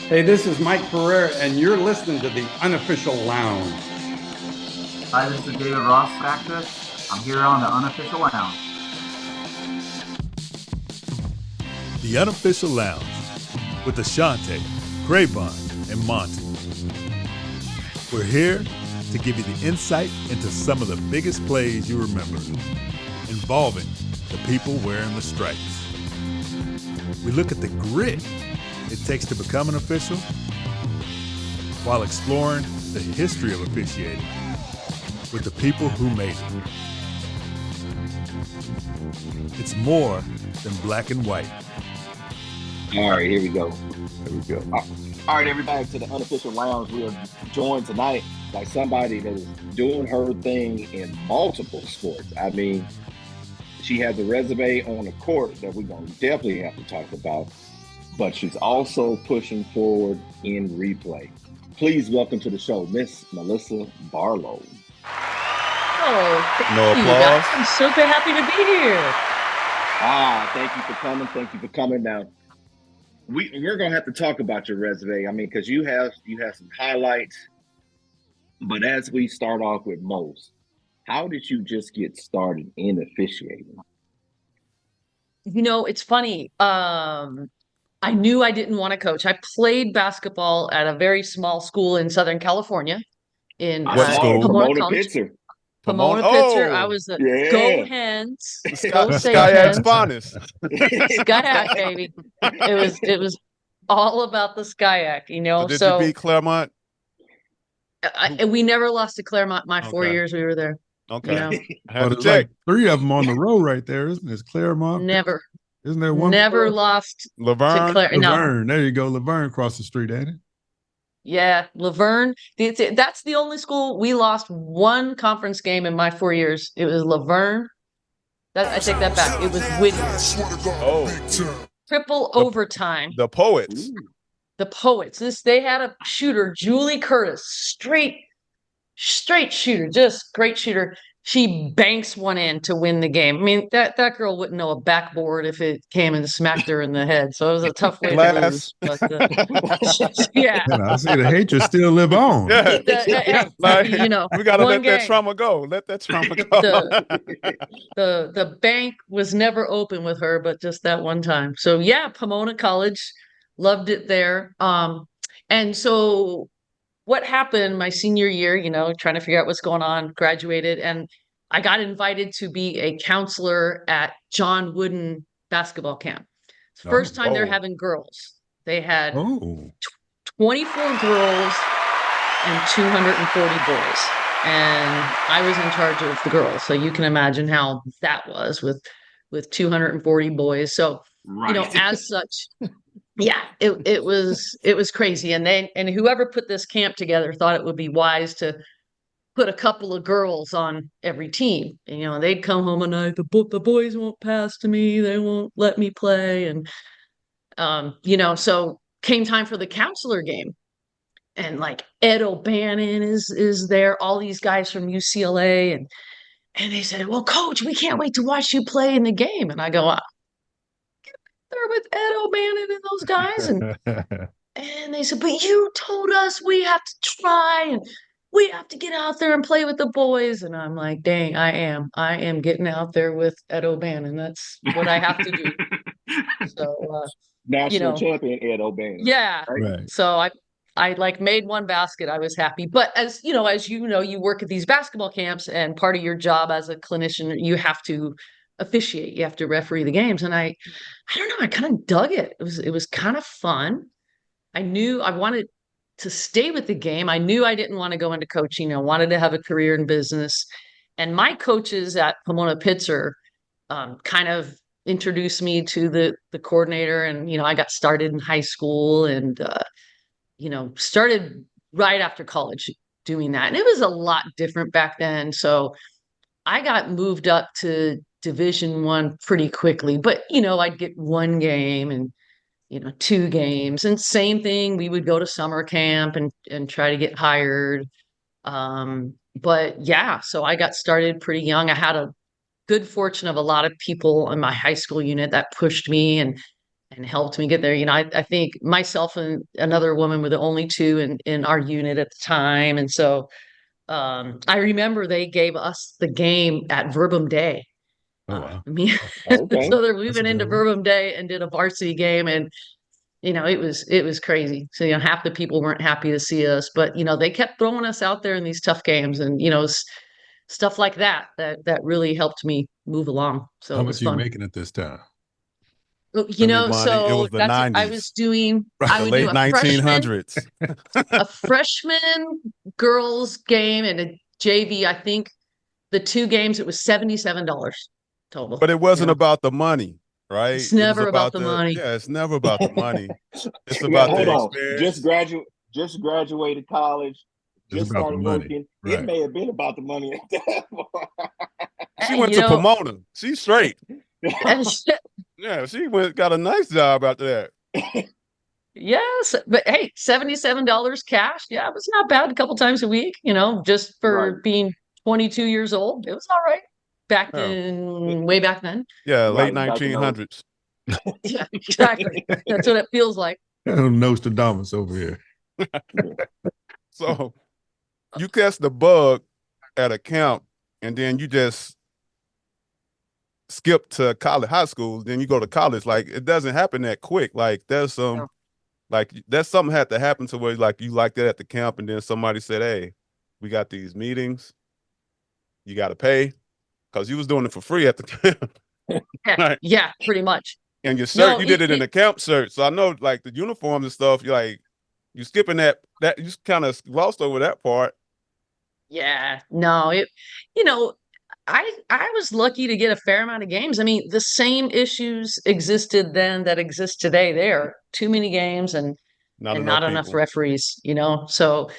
Hey, this is Mike Pereira, and you're listening to the Unofficial Lounge. Hi, this is David Ross Factor. I'm here on the Unofficial Lounge. The Unofficial Lounge with Ashante, Craybon, and Monty. We're here to give you the insight into some of the biggest plays you remember, involving the people wearing the stripes. We look at the grit it takes to become an official, while exploring the history of officiating with the people who made it. It's more than black and white. All right, here we go. There we go. All right, everybody, to the Unofficial Lounge. We are joined tonight by somebody that is doing her thing in multiple sports. I mean, she has a resume on the court that we're going to definitely have to talk about, but she's also pushing forward in replay. Please welcome to the show, Miss Melissa Barlow. Oh, No applause. I'm super happy to be here. Thank you for coming. Thank you for coming. Now, we're gonna have to talk about your resume. I mean, because you have some highlights. But as we start off with most, how did you just get started in officiating? You know, it's funny. I knew I didn't want to coach. I played basketball at a very small school in Southern California in What school? Pomona College. Pomona-Pitzer. Pomona-Pitzer. Oh, I was the Yeah. Go Hens. Go Sage Skyax Hens. finest. Skyac, baby. It was all about the Skyac, you know. So did you beat Claremont? And we never lost to Claremont my 4 Okay. years we were there. Okay. You know, I had But to it's check. like 3 of them on the row right there, isn't it? It's Claremont. never Isn't there one? never more? lost to Laverne. Claire. No. Laverne. There you go. Laverne across the street, ain't it? Yeah, Laverne. That's the only school we lost one conference game in my 4 years. It was Laverne. I take that back. It was Whittier. Oh, Triple overtime. the poets. The Poets. They had a shooter, Julie Curtis, straight shooter, just great shooter. She banks one in to win the game. I mean, that girl wouldn't know a backboard if it came and smacked her in the head. So it was a tough way to lose. Glass. But yeah. And I see the hatred still live on. Yeah. Hey, Like, you know, we gotta one let that game. trauma go. Let that trauma go. The bank was never open with her, but just that one time. So yeah, Pomona College, loved it there. And so what happened my senior year, you know, trying to figure out what's going on, graduated, and I got invited to be a counselor at John Wooden basketball camp. It's the first time they're having girls. They had Oh, 24 girls and 240 boys. And I was in charge of the girls. So you can imagine how that was with 240 boys. So, you know, as such, yeah, it was crazy. And whoever put this camp together thought it would be wise to put a couple of girls on every team. And, you know, they'd come home at night, the boys won't pass to me, they won't let me play. And you know, so came time for the counselor game. And like Ed O'Bannon is there, all these guys from UCLA, and they said, "Well, coach, we can't wait to watch you play in the game." And I go, "There with Ed O'Bannon and those guys," and they said, "But you told us we have to try and we have to get out there and play with the boys." And I'm like, "Dang, I am getting out there with Ed O'Bannon. That's what I have to do." So, National champion Ed O'Bannon. yeah. right. So I like made one basket. I was happy. But as you know, you work at these basketball camps, and part of your job as a clinician, you have to officiate. You have to referee the games. And I don't know, I kind of dug it. It was kind of fun. I knew I wanted to stay with the game. I knew I didn't want to go into coaching. I wanted to have a career in business. And my coaches at Pomona-Pitzer kind of introduced me to the coordinator. And, you know, I got started in high school and, you know, started right after college doing that. And it was a lot different back then. So I got moved up to Division I pretty quickly, but, you know, I'd get one game and, you know, 2 games, and same thing. We would go to summer camp and try to get hired. But yeah, so I got started pretty young. I had a good fortune of a lot of people in my high school unit that pushed me and helped me get there. I think myself and another woman were the only two in our unit at the time. And so I remember they gave us the game at Verbum Day. Oh, wow. I mean, Okay. so we That's a went into good one. Verbum Day and did a varsity game, and it was crazy. So half the people weren't happy to see us, but they kept throwing us out there in these tough games, and stuff like that really helped me move along. So How it was much are you fun. making at this time? Well, I mean, money, it so was the that's what I was 90s, doing. I the would do late 1900s. a freshman girls game and a JV. I think the two games it was $77 total. But it wasn't about the money, right? It's It was never about about the money. yeah, it's never about the money. It's Yeah, about hold the on. experience. Just graduated college. It's Just about the started money. working. Right. It may have been about the money at that point. She Hey, went to Pomona. She's straight. and Yeah, she got a nice job after that. yes, but hey, $77 cash. Yeah, it was not bad a couple times a week, just for Right. being 22 years old. It was all right back Yeah. then, way back then. Yeah, late Right, back in those- 1900s. Yeah, exactly. That's what it feels like. Nostradamus over here. So you catch the bug at a camp, and then you just skip to college, high school, then you go to college. Like, it doesn't happen that quick. Like, there's some, like, there's something had to happen to where, like, you like that at the camp, and then somebody said, hey, we got these meetings. You got to pay, because you was doing it for free at the camp. Yeah, Right. yeah, pretty much. And your shirt, No, you did it in the camp shirt. So I know, like, the uniforms and stuff, you're like, you skipping that you kind of glossed over that part. Yeah, no, I was lucky to get a fair amount of games. I mean, the same issues existed then that exist today. There are too many games and Not not enough people. referees, So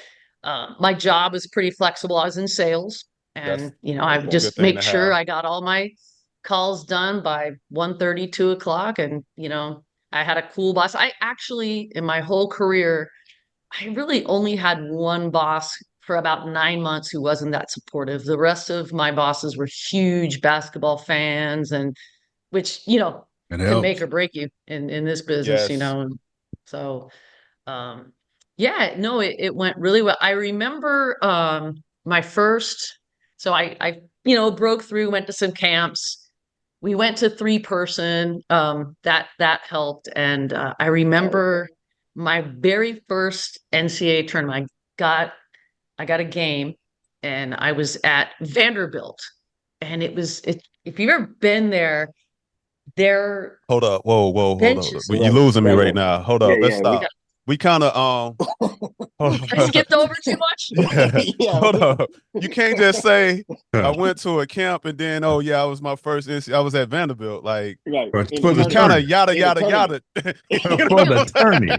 my job was pretty flexible. I was in sales, and I would a just good thing make to sure have. I got all my calls done by 1:30, 2:00, and I had a cool boss. I actually, in my whole career, I really only had one boss for about 9 months who wasn't that supportive. The rest of my bosses were huge basketball fans, and which It can helps. make or break you in this business, Yes. So yeah, no, it went really well. I remember my first, so I broke through, went to some camps. We went to 3-person, that helped. And I remember my very first NCAA tournament. I got a game, and I was at Vanderbilt, and if you've ever been there, Hold up. Whoa, hold up. benches. You're losing me right now. Hold up. Let's stop. We kind of I skipped over too much. Yeah. Hold up. You can't just say I went to a camp and then I was my first I was at Vanderbilt. Like, Right. Right, In for the the kind of tournament. yada In the yada tournament. yada. For the tourney.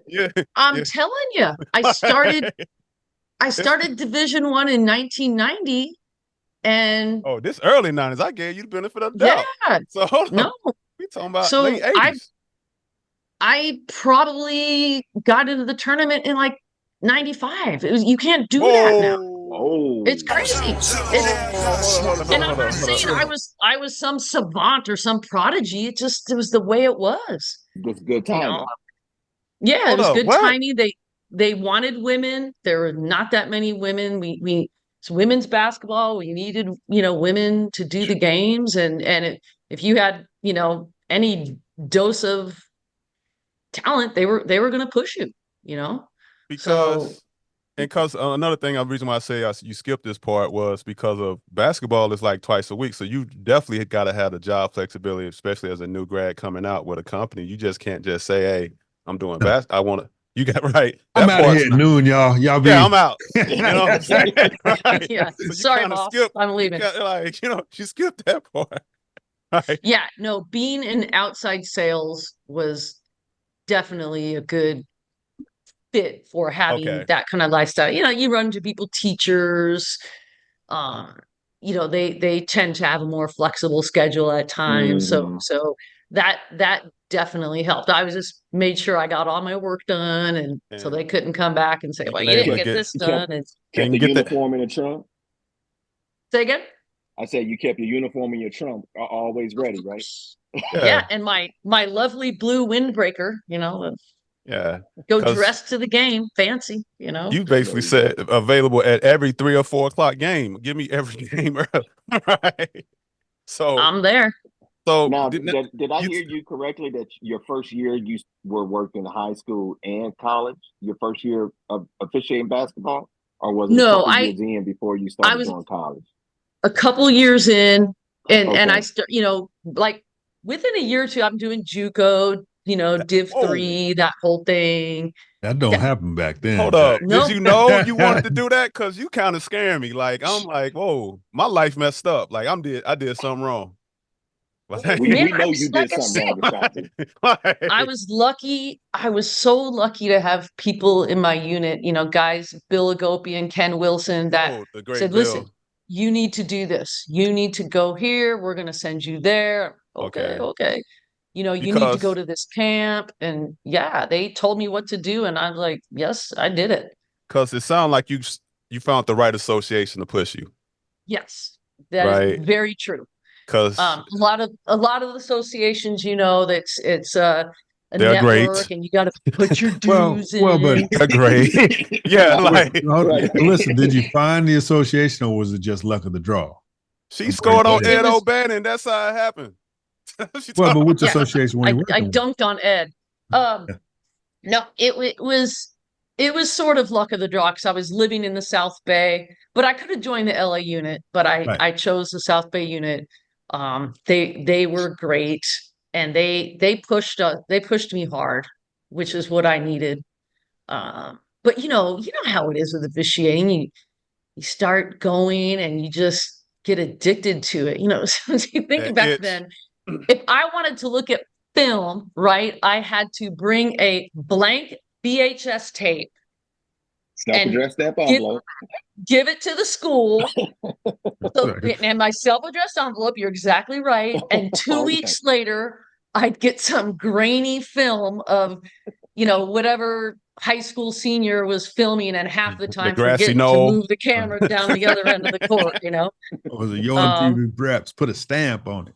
Yeah. I'm telling you, I started Division I in 1990, and Oh, this early 90s. I gave you the benefit of the doubt. yeah, So hold on. no. We talking about So late 80s. I probably got into the tournament in like 95. You can't do that now. Oh, It's crazy. And I'm not saying I was some savant or some prodigy. It was the way it was. good timing. Yeah, it Hold was up, good what? timing. They wanted women. There were not that many women. It's women's basketball. We needed, women to do the games, and if you had, any dose of talent, they were going to push you, Because another thing, the reason why I say you skipped this part was because of basketball is like twice a week. So you definitely got to have the job flexibility, especially as a new grad coming out with a company. You just can't just say, hey, I'm doing I want to. You got right. I'm out of here at noon, y'all. Y'all be. Yeah, I'm out. You know what I'm saying? Right. Yeah. So you Sorry, kinda boss. skip- I'm leaving. She skipped that part. Right. Yeah, no, being in outside sales was definitely a good fit for having that kind of lifestyle. You run into people, teachers, they tend to have a more flexible schedule at times. Mhm. So that definitely helped. I was just made sure I got all my work done, and so they couldn't come back and say, well, you didn't get this done. And Kept the uniform in the trunk. say again? I said you kept your uniform and your trunk always ready, right? Yeah, and my lovely blue windbreaker, Yeah. go 'Cause dressed to the game, fancy, you basically said available at every 3 or 4 o'clock game. Give me every game early. Right. So I'm there. Now, did did I hear you correctly that your first year you were working high school and college? Your first year of officiating basketball, or was it a No, couple years in before you I started was doing college? a couple years in, and I Okay. start, like within a year or two, I'm doing JUCO, Div whoa, 3, that whole thing. That don't Yeah. happen back then. hold up. No. Did you know you wanted to do that? Because you kind of scaring me. Like, I'm like, whoa, my life messed up. Like, I did something wrong. Man, We know you like did I something said, wrong, Ashanti. I was lucky. I was so lucky to have people in my unit, guys, Bill Agopi and Ken Wilson, that Oh, the great said, listen, Bill. you need to do this. You need to go here. We're going to send you there. Okay, Okay. okay. You need to go Because to this camp. And yeah, they told me what to do. And I was like, yes, I did it. it sounded like you found the right association to push you, Yes, that is right? very true. Because A lot of the associations, it's a they're network, great. and you got to put your Well, dues but in. They're great. Yeah, like Right. listen, did you find the association or was it just luck of the draw? she scored on It Ed was- O'Bannon. That's how it happened. Well, but which Yeah, association were you I working with? dunked on Ed. No, it was sort of luck of the draw because I was living in the South Bay, but I could have joined the LA unit, but Right. I chose the South Bay unit. They were great, and they pushed me hard, which is what I needed. But you know how it is with officiating. You start going and you just get addicted to it. So you think That back itch. then, if I wanted to look at film, right, I had to bring a blank VHS tape and Self-addressed step give, envelope. give it to the school. So, Right. and my self-addressed envelope, you're exactly right. And 2 Okay. weeks later, I'd get some grainy film of, whatever high school senior was filming, and half the time grassy forgetting to knoll. move the camera down the other end of the court, Or was it your TV Preps? Put a stamp on it.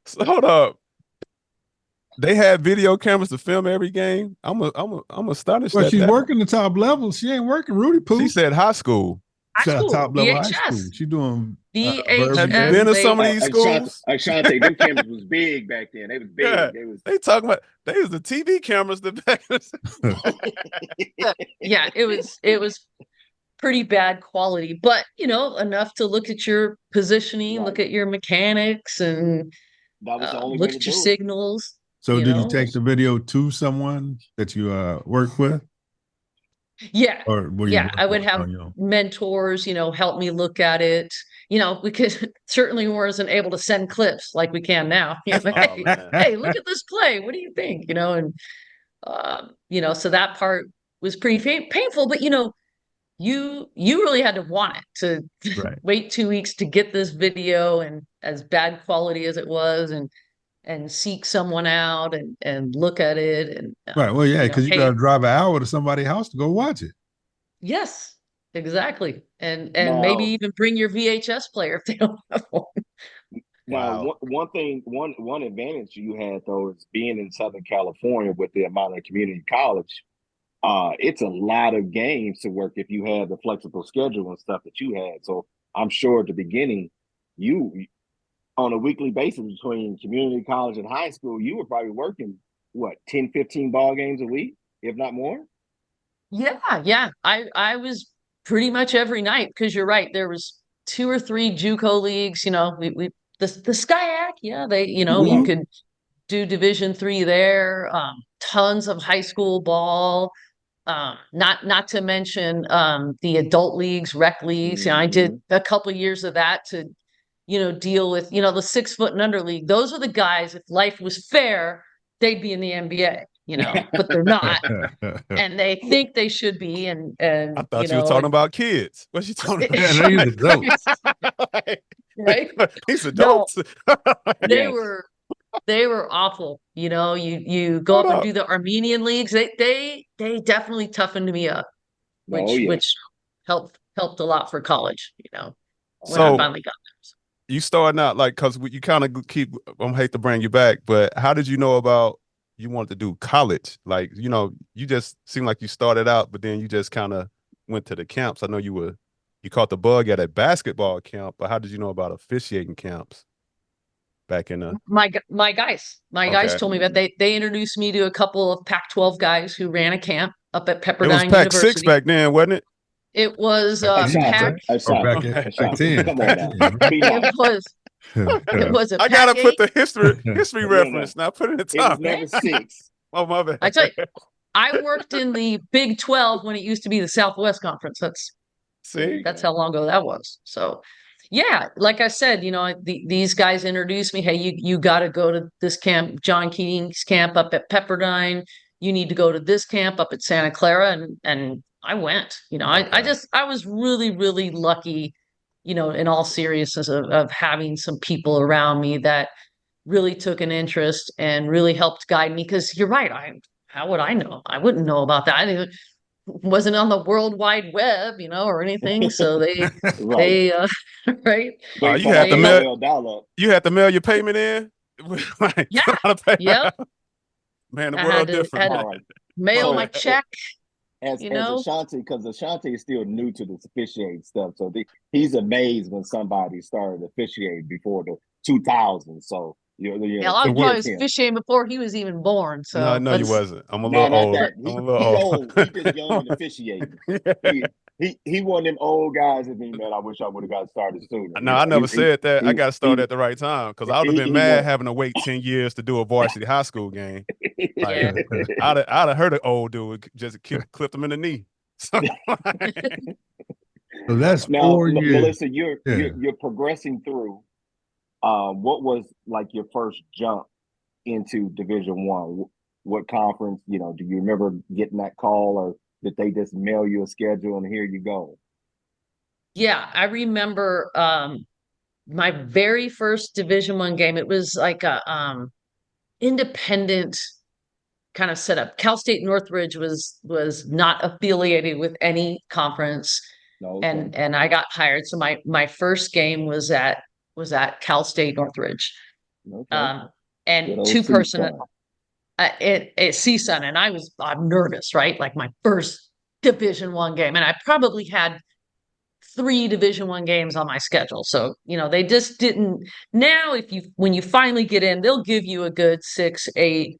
So, hold up. They had video cameras to film every game. I'm astonished Well, at she's that. working the top level. She ain't working Rudy Poo. She said high school. High She's at school, top level high VHS. school. She doing VHS. Have you been to some of these Ashanti, schools? Ashanti, them cameras was big back then. They was big. Yeah. They was They talking about they was the TV cameras that back. Yeah, it was pretty bad quality, but enough to look at your positioning, Right. look at your mechanics, and that was the only look way to at your do it. signals. So you did you know? take the video to someone that you work with? Yeah. Or were you Yeah, I would working have on your own? mentors, help me look at it. We could certainly wasn't able to send clips like we can now. Oh, man. Hey, look at this play. What do you think? And so that part was pretty painful, but you really had to want it to Right. wait 2 weeks to get this video, and as bad quality as it was, and seek someone out and look at it, and Right. Well, yeah, because you hey, got to drive an hour to somebody's house to go watch it. yes, exactly, and Now- maybe even bring your VHS player if they don't have one. Now, Wow. one advantage you had though is being in Southern California with the amount of community college. It's a lot of games to work if you had the flexible schedule and stuff that you had. So I'm sure at the beginning, you on a weekly basis between community college and high school, you were probably working 10, 15 ball games a week, if not more. Yeah. I was pretty much every night, because you're right. There was 2 or 3 JUCO leagues. The SCIAC. Yeah, they you Mhm. could do Division 3 there. Tons of high school ball. Not to mention the adult leagues, rec leagues. I did a couple of years of that to deal with the 6 foot and under league. Those are the guys. If life was fair, they'd be in the NBA. But they're not. And they think they should be, and I thought you were talking about kids. What you talking about? Yeah, these adults. right? These adults. They Yes. were awful. You go Hold up and up. do the Armenian leagues. They definitely toughened me up, which Oh, yeah. which helped a lot for college. when I So finally got you starting out like, cause you kind of keep. I hate to bring you back, but how did you know about you wanted to do college? Like, you just seemed like you started out, but then you just kind of went to the camps. I know you caught the bug at a basketball camp, but how did you know about officiating camps back in the? my guys Okay. told me that they introduced me to a couple of Pac-12 guys who ran a camp up at It was Pepperdine Pac 6 University. back then, wasn't it? It was Ashanti, Pac. Or Ashanti, back Ashanti. 10. Come on now. Be It nice. was it was a I Pac gotta put 8. the history No. reference now. Put it in the It was top. never 6. Oh, my bad. I tell you, I worked in the Big 12 when it used to be the Southwest Conference. See, That's how long ago that was. So, yeah, like I said, these guys introduced me. Hey, you got to go to this camp, John Keating's camp up at Pepperdine. You need to go to this camp up at Santa Clara, and I went. I was really really lucky. In all seriousness of having some people around me that really took an interest and really helped guide me. Because you're right, how would I know? I wouldn't know about that. Wasn't on the World Wide Web, or anything. So Right. they right. Wait you for had to the mail. AOL dial-up. You had to mail your payment in. Like, Yeah. how to pay- Yep. Man, the I world had to different. All right. mail So, my check. As You know? Ashanti, because Ashanti is still new to this officiating stuff, so he's amazed when somebody started officiating before the 2000s. So Hell, I forgive was him. officiating before he was even born. So No, you wasn't. I'm a No, little not old. that. I'm a He little old. old. He just young and officiating. He one of them old guys that mean, man, I wish I would have got started sooner. No, I never said that. I got started at the right time because I would have been he mad was- having to wait 10 years to do a varsity high school game. Like, Yeah. I'd have heard an old dude just clipped him in the knee. So, So that's Now, 4 years. Melissa, you're Yeah. you're progressing through. What was like your first jump into Division One? What conference? Do you remember getting that call, or did they just mail you a schedule and here you go? Yeah, I remember my very first Division One game. It was like a independent kind of setup. Cal State Northridge was not affiliated with any conference, No. and I got hired. So my first game was at Cal State Northridge, Okay. Good and old two-person CSUN. at CSUN, and I'm nervous, right? Like my first Division One game, and I probably had 3 Division One games on my schedule. So they just didn't. Now, when you finally get in, they'll give you a good 6, 8,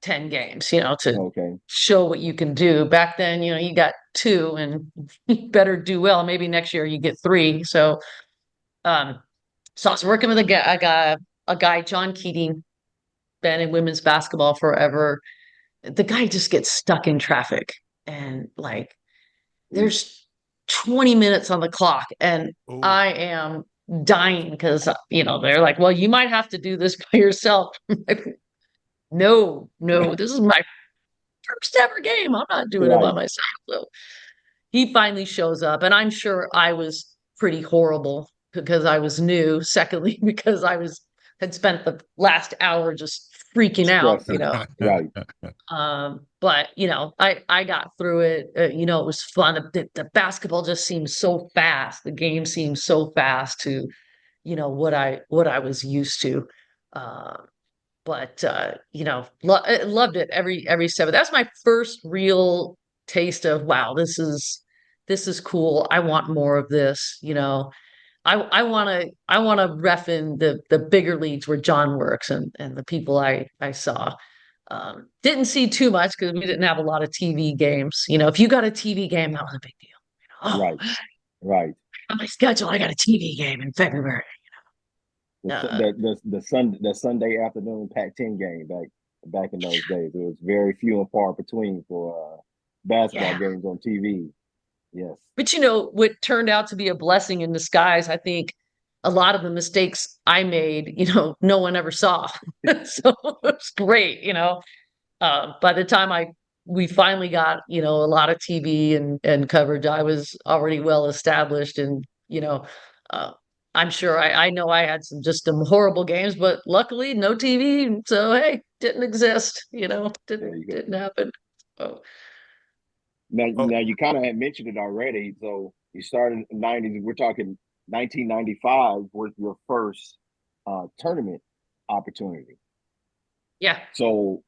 10 games, to Okay. show what you can do. Back then, you got 2 and you better do well. Maybe next year you get 3. So I was working with a guy, John Keating, been in women's basketball forever. The guy just gets stuck in traffic, and like there's 20 minutes on the clock, and Ooh. I am dying because they're like, well, you might have to do this by yourself. No, this is my first ever game. I'm not doing it by Right. myself. So he finally shows up, and I'm sure I was pretty horrible because I was new. Secondly, because had spent the last hour just freaking out, Right. But I got through it. It was fun. The basketball just seemed so fast. The game seemed so fast to, what I was used to. But loved it every step. That's my first real taste of, wow, this is cool. I want more of this. I want to ref in the bigger leagues where John works and the people I saw. Didn't see too much because we didn't have a lot of TV games. If you got a TV game, that was a big deal. Right. On my schedule, I got a TV game in February. The Sunday afternoon Pac-10 game back in those days. It was very few and far between for basketball games on TV. Yes. But what turned out to be a blessing in disguise, I think a lot of the mistakes I made, no one ever saw. So it was great, By the time we finally got, a lot of TV and coverage, I was already well established, and, I'm sure I know I had some horrible games, but luckily no TV. So, hey, didn't exist, didn't happen. So. Now you kind of had mentioned it already. So you started in the 90s. We're talking 1995 was your first tournament opportunity. Yeah. So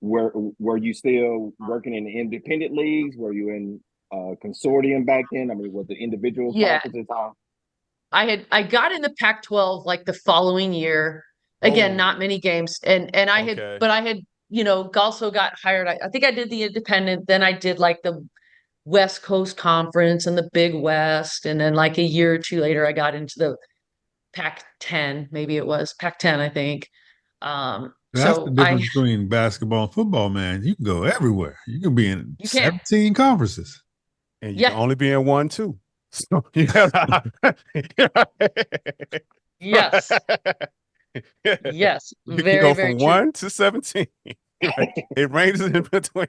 were you still working in independent leagues? Were you in consortium back then? I mean, was the individual Yeah. conference at the time? I got in the Pac-12 like the following year. Again, not many games. And I had, Okay. but I had, also got hired. I think I did the independent, then I did like the West Coast Conference and the Big West. And then like a year or two later, I got into the Pac-10, maybe it was Pac-10, I think. That's the So difference between basketball and football, man. You can go everywhere. You can be in you can. 17 conferences. And you can only be in one, too. So, Yes. Yes. You Very, can go very from true. 1 to 17. It ranges in between.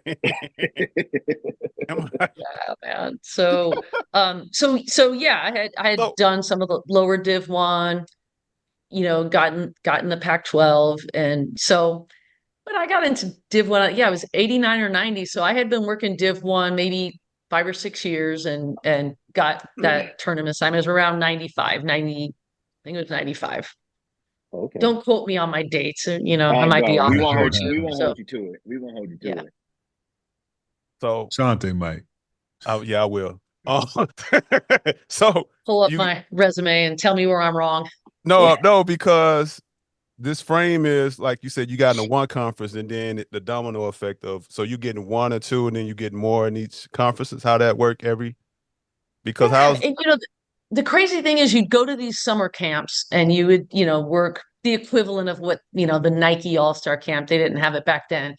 Yeah, man. So yeah, I had done some of the lower Div 1, gotten the Pac-12. And so when I got into Div 1, yeah, I was 89 or 90. So I had been working Div 1 maybe 5 or 6 years and got that tournament assignment. It was around 95, 90, I think it was 95. Okay. Don't quote me on my dates. I I might be know. off We a won't year or hold you. two. We won't So hold you to it. We won't hold you to yeah. it. So Shante might. yeah, I will. So Pull up my resume and tell me where I'm wrong. no, because this frame is like you said, you got in the one conference and then the domino effect of so you getting one or two and then you get more in each conference. Is how that work because Yeah, and the crazy thing is you'd go to these summer camps and you would, work the equivalent of what, the Nike All-Star Camp. They didn't have it back then.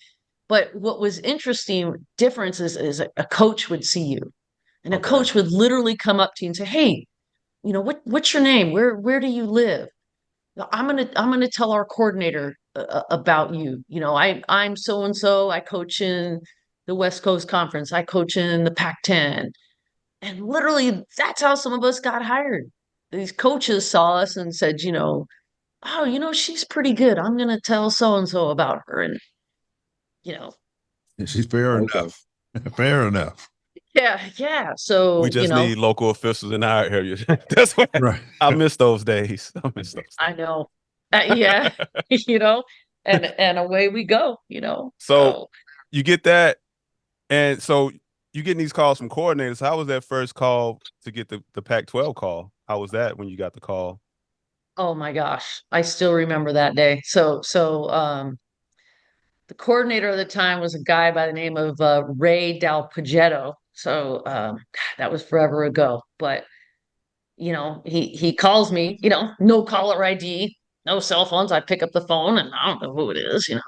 But what was interesting difference is a coach would see you. And a coach would literally come up to you and say, "Hey, what's your name? Where do you live? I'm gonna tell our coordinator about you. I'm so and so. I coach in the West Coast Conference. I coach in the Pac-10." And literally, that's how some of us got hired. These coaches saw us and said, "Oh, she's pretty good. I'm gonna tell so and so about her." And She's fair enough. Fair enough. yeah. So we just need local officials in our area. That's what Right. I miss those days. I know. Yeah, and away we go, So you get that, and so you getting these calls from coordinators. How was that first call to get the Pac-12 call? How was that when you got the call? Oh my gosh, I still remember that day. So the coordinator at the time was a guy by the name of Ray Dal Pagetto. So that was forever ago. But he calls me, no caller ID, no cell phones. I pick up the phone and I don't know who it is, and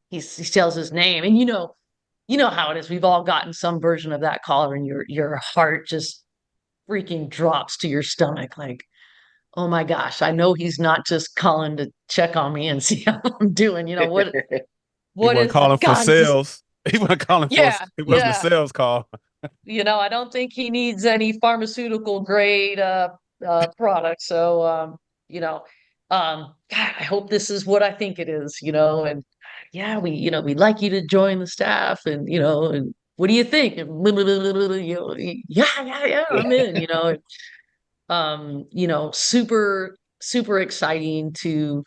he tells his name. And you know how it is. We've all gotten some version of that caller, and your heart just freaking drops to your stomach, like, oh my gosh, I know he's not just calling to check on me and see how I'm doing. What He wasn't is calling for God? sales. He wasn't calling for. Yeah, It wasn't a yeah. sales call. I don't think he needs any pharmaceutical grade product. So God, I hope this is what I think it is, and yeah, we'd like you to join the staff, and and what do you think? And yeah, I'm in, super, super exciting to,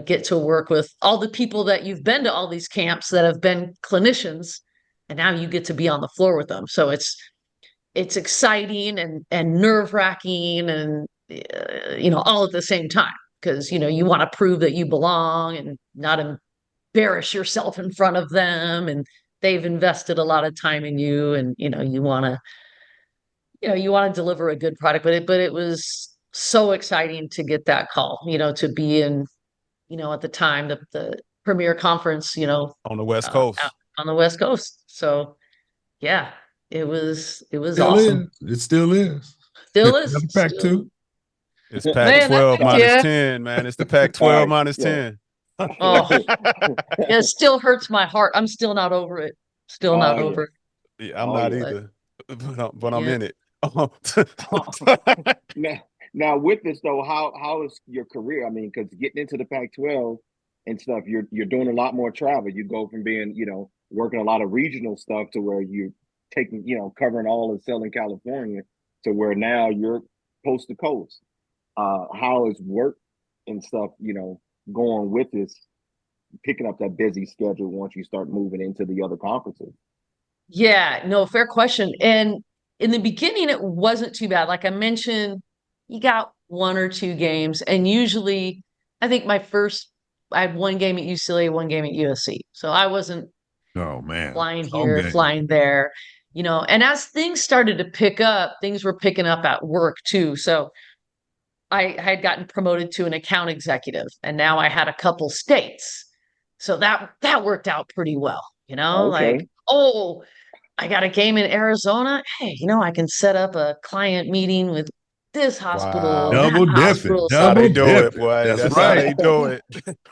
get to work with all the people that you've been to all these camps that have been clinicians, and now you get to be on the floor with them. So it's exciting and nerve-wracking and all at the same time, because you want to prove that you belong and not embarrass yourself in front of them, and they've invested a lot of time in you, and you want to deliver a good product. But it was so exciting to get that call, to be in, at the time, the premier conference, On the West out Coast. on the West Coast. So yeah, it was Still awesome. is. It still is. Still is. Another Pac-2. It's Pac-12 minus 10, man. It's the Pac-12 minus 10. Oh, it still hurts my heart. I'm still not over it. Still not over it. Yeah, I'm not either, but I'm in it. Now with this though, how is your career? I mean, because getting into the Pac-12 and stuff, you're doing a lot more travel. You go from being, working a lot of regional stuff to where you're taking, covering all of Southern California, to where now you're coast to coast. How is work and stuff, going with this, picking up that busy schedule once you start moving into the other conferences? Yeah, no, fair question. And in the beginning, it wasn't too bad. Like I mentioned, you got 1 or 2 games, and usually, I think I had 1 game at UCLA, 1 game at USC. So I wasn't Oh man. flying Home here, game. flying there, And as things started to pick up, things were picking up at work too. So I had gotten promoted to an account executive, and now I had a couple states. So that worked out pretty well, Okay. like, oh, I got a game in Arizona. Hey, I can set up a client meeting with this hospital, Wow. that Double dipping. hospital. That's how they Double do it, dipping. boy. That's how right. they do it.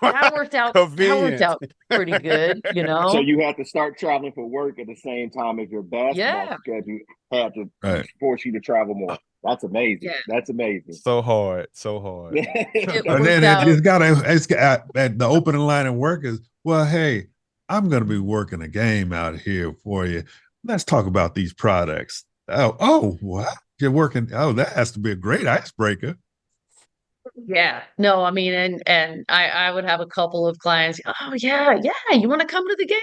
That worked out. That worked Convenient. out pretty good, So you had to start traveling for work at the same time as your basketball schedule had to force you to travel more. That's amazing. Yeah. That's amazing. So hard. So hard. It And worked then out. it's got at the opening line of work is, well, hey, I'm going to be working a game out here for you. Let's talk about these products. Oh, what? You're working. Oh, that has to be a great icebreaker. Yeah, no, I mean, and I would have a couple of clients. Oh yeah, you want to come to the game?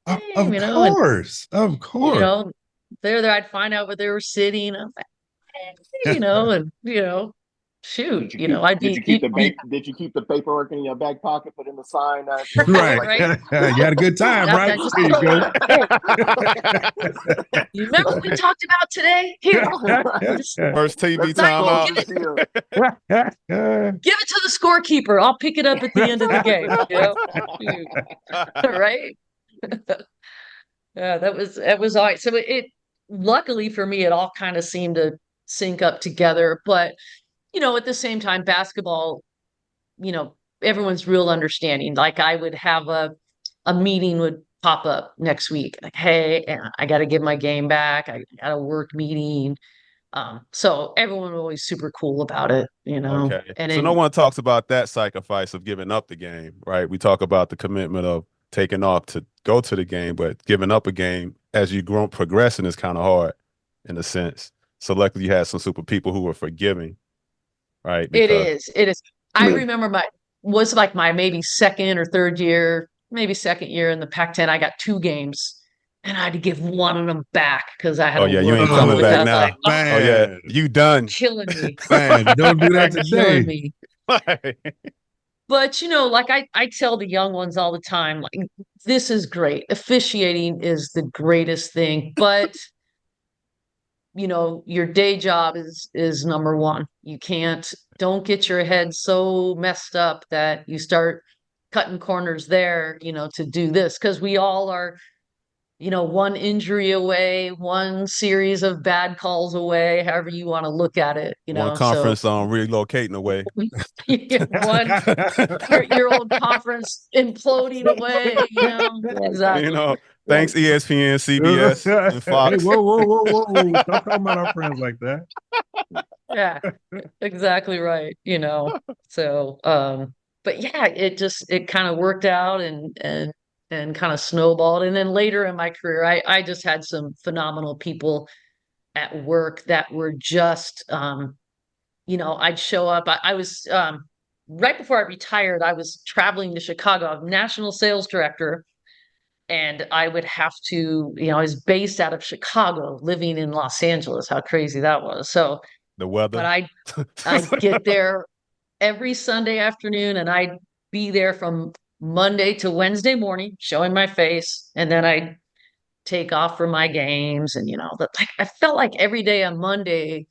Yeah, Of game, course, of course. They're there. I'd find out where they were sitting. I'm like, shoot, I'd be. Did you keep the paperwork in your back pocket, put in the sign? Right. Right. You had a good time, right? There you go. You remember what we talked about today? Here, First TV timeout. give it to the scorekeeper. I'll pick it up at the end of the game. Right? Yeah, that was all right. So it luckily for me, it all kind of seemed to sync up together. But at the same time, basketball, everyone's real understanding. Like I would have a meeting would pop up next week. Like, hey, I got to give my game back. I got a work meeting. So everyone was always super cool about it, Okay. And so no one talks about that sacrifice of giving up the game, right? We talk about the commitment of taking off to go to the game, but giving up a game as you grow progressing is kind of hard in a sense. So luckily you had some super people who were forgiving, right? It is. I remember was like my maybe second or third year, maybe second year in the Pac-10. I got 2 games. And I had to give one of them back because I had. Oh yeah, you ain't coming back now. Like, oh yeah, you done. Killing me. Man, don't do that today. Killing me. But like I tell the young ones all the time, like this is great. Officiating is the greatest thing, but your day job is number one. Don't get your head so messed up that you start cutting corners there, to do this, because we all are, one injury away, one series of bad calls away, however you want to look at it, One conference on relocating away. your old conference imploding away, exactly. Thanks ESPN, CBS, and Fox. Hey, whoa. Don't talk about our friends like that. Yeah, exactly right. So, but yeah, it kind of worked out and kind of snowballed. And then later in my career, I just had some phenomenal people at work that were just, I'd show up. I was, right before I retired, I was traveling to Chicago. I'm national sales director. And I would have to, I was based out of Chicago, living in Los Angeles. How crazy that was. So the weather. But I'd get there every Sunday afternoon, and I'd be there from Monday to Wednesday morning, showing my face, and then I'd take off for my games. And I felt like every day on Monday,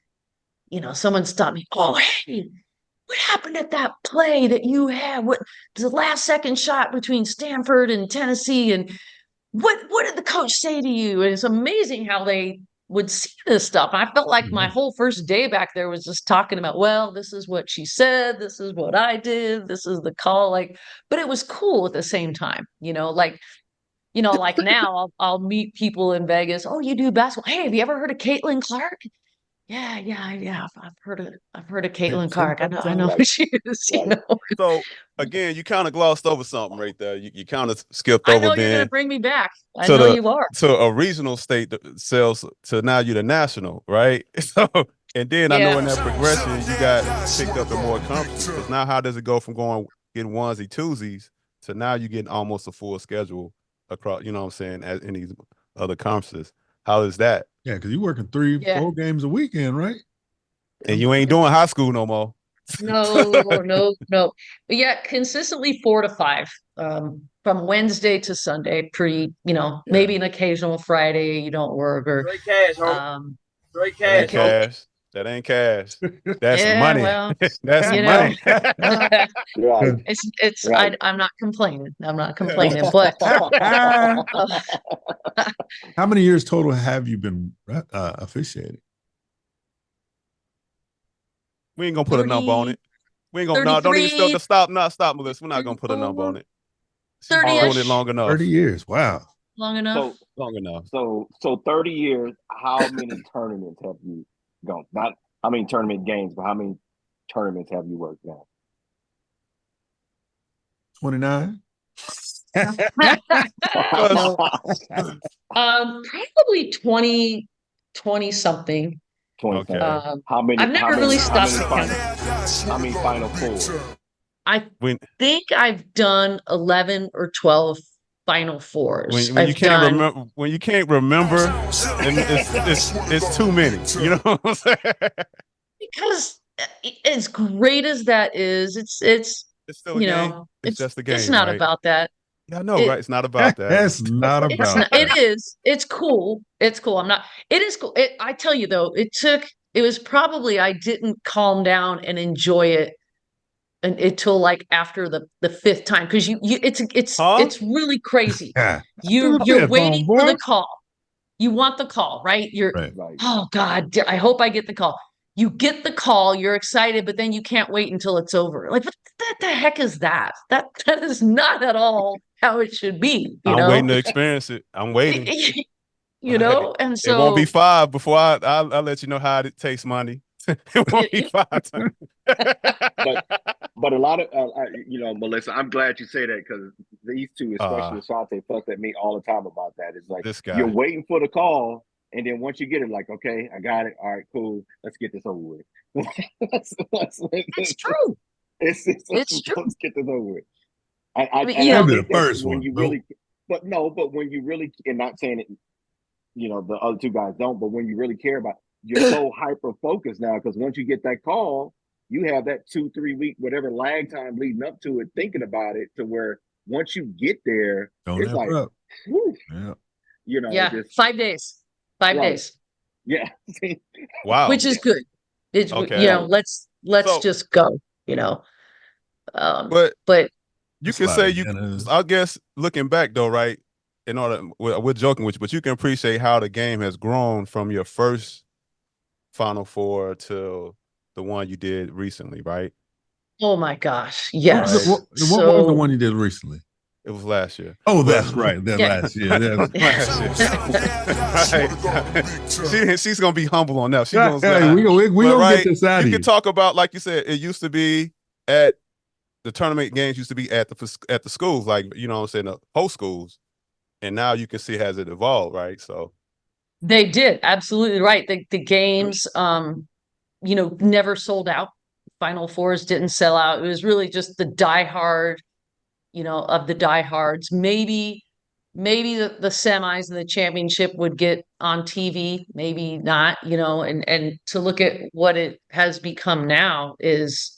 someone stopped me. Oh, hey, what happened at that play that you had? What the last second shot between Stanford and Tennessee? And what did the coach say to you? And it's amazing how they would see this stuff. I felt like my whole first day back there was just talking about, well, this is what she said, this is what I did, this is the call. But it was cool at the same time, like now I'll meet people in Vegas. Oh, you do basketball? Hey, have you ever heard of Caitlin Clark? Yeah. I've heard of Caitlin Clark. I know who she is. So again, you kind of glossed over something right there. You kind of skipped I over. know you're going to bring me back. You are. So a regional state sales to now you're the national, right? So And then I know in that progression, you got picked up in more conferences. Because now how does it go from getting onesie, twosies to now you getting almost a full schedule across, you know what I'm saying, in these other conferences? How is that? Yeah, because you're working 3-4 games a weekend, right? And you ain't doing high school no more. No. But yeah, consistently 4 to 5. From Wednesday to Sunday, maybe an occasional Friday you don't work or Straight cash, homie. Straight That ain't cash, homie. cash. That ain't cash. That's Yeah, money. well, That's you money. Right. it's Right. I'm not complaining. I'm not complaining, but How many years total have you been officiating? We ain't gonna put a number on it. We ain't gonna. No, don't even stop. Stop, Melissa. We're not gonna put a number on it. She's been doing it long enough. 30 years. Wow. Long enough. Long enough. So 30 years. How many tournaments have you gone? Not how many tournament games, but how many tournaments have you worked now? 29. Probably 20 something. 20. Okay. How many? I've never really stopped counting. How many Final Fours? I think I've done 11 or 12 Final Fours. When you can't remember, and it's too many. You know what I'm saying? Because as great as that is, it's still a game. It's just a game. It's not right? about that. Yeah, I know, right? It's not about that. It's not about that. It is. It's cool. It's cool. It is cool. I tell you though, it was probably I didn't calm down and enjoy it until like after the 5th time, because it's really crazy. You're waiting for the call. You want the call, right? Right. Oh God, I hope I get the call. You get the call, you're excited, but then you can't wait until it's over. Like, what the heck is that? That is not at all how it should be. I'm waiting to experience it. I'm waiting. And so it won't be 5 before I'll let you know how it tastes, money. It won't be 5 times. But a lot of Melissa, I'm glad you say that, because these two, especially Shante, fuss at me all the time about that. It's like, this guy. You're waiting for the call, and then once you get it, like, okay, I got it. All right, cool. Let's get this over with. It's true. It's true. Let's get this over with. I think the first when one. you really, but when you really, and not saying it, the other two guys don't, but when you really care about, you're so hyper focused now, because once you get that call, you have that 2-3 week, whatever lag time leading up to it, thinking about it, to where once you get there, it's like, whew, yeah, 5 days. 5 days. Yeah. Wow. Which is good. It's let's just go, but you can say I guess looking back though, right? We're joking with you, but you can appreciate how the game has grown from your first Final Four to the one you did recently, right? Oh my gosh, yes. What was the one you did recently? It was last year. Oh, that's right. Last year. Right. She's gonna be humble on that. We're gonna get this out of you. You can talk about, like you said, it used to be at the tournament games used to be at the schools, like, you know what I'm saying, the host schools, and now you can see has it evolved, right? So they did, absolutely right. The games, never sold out. Final Fours didn't sell out. It was really just the diehard, of the diehards. Maybe the semis and the championship would get on TV, maybe not, and to look at what it has become now is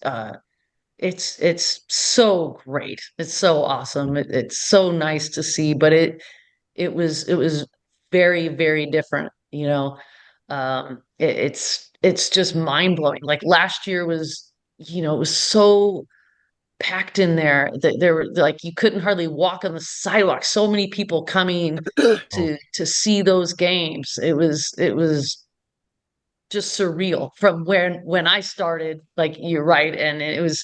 it's so great. It's so awesome. It's so nice to see, but it was very, very different, it's just mind-blowing. Like last year was, it was so packed in there that there were, like, you couldn't hardly walk on the sidewalk. So many people coming to see those games. It was just surreal from when I started, like, you're right. And it was,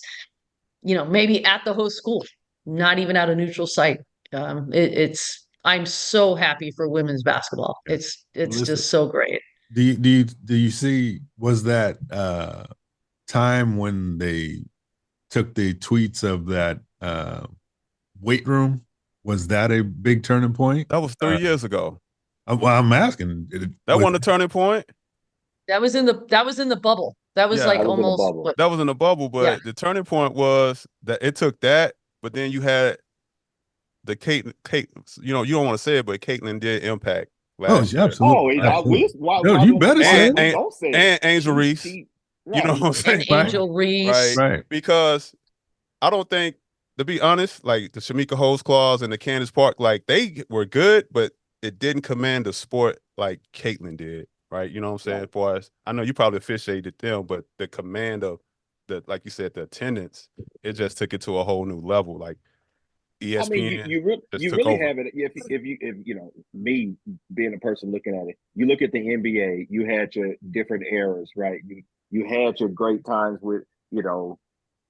maybe at the host school, not even at a neutral site. I'm so happy for women's basketball. It's just so great. Do you see, was that time when they took the tweets of that weight room, was that a big turning point? That was 3 years ago. Well, I'm asking. That wasn't a turning point. That was in the bubble. That was Yeah. like That was in the almost bubble. what? That was in the bubble, but Yeah. the turning point was that it took that, but then you had the Kate, you don't want to say it, but Caitlin did impact Oh, last yeah, year. absolutely. Absolutely. Why No, you don't better say And it. we don't say it? and Angel Reese, She you know right. what I'm saying? And Angel Reese. Right. Right. Because I don't think, to be honest, like the Shamika Holmes-Claus and the Candace Park, like they were good, but it didn't command the sport like Caitlin did, right? You know what I'm saying? Right. For us, I know you probably officiated them, but the command of the, like you said, the attendance, it just took it to a whole new level. Like I mean, ESPN you just took really over. have it if you know me being a person looking at it. You look at the NBA. You had your different eras, right? You had your great times with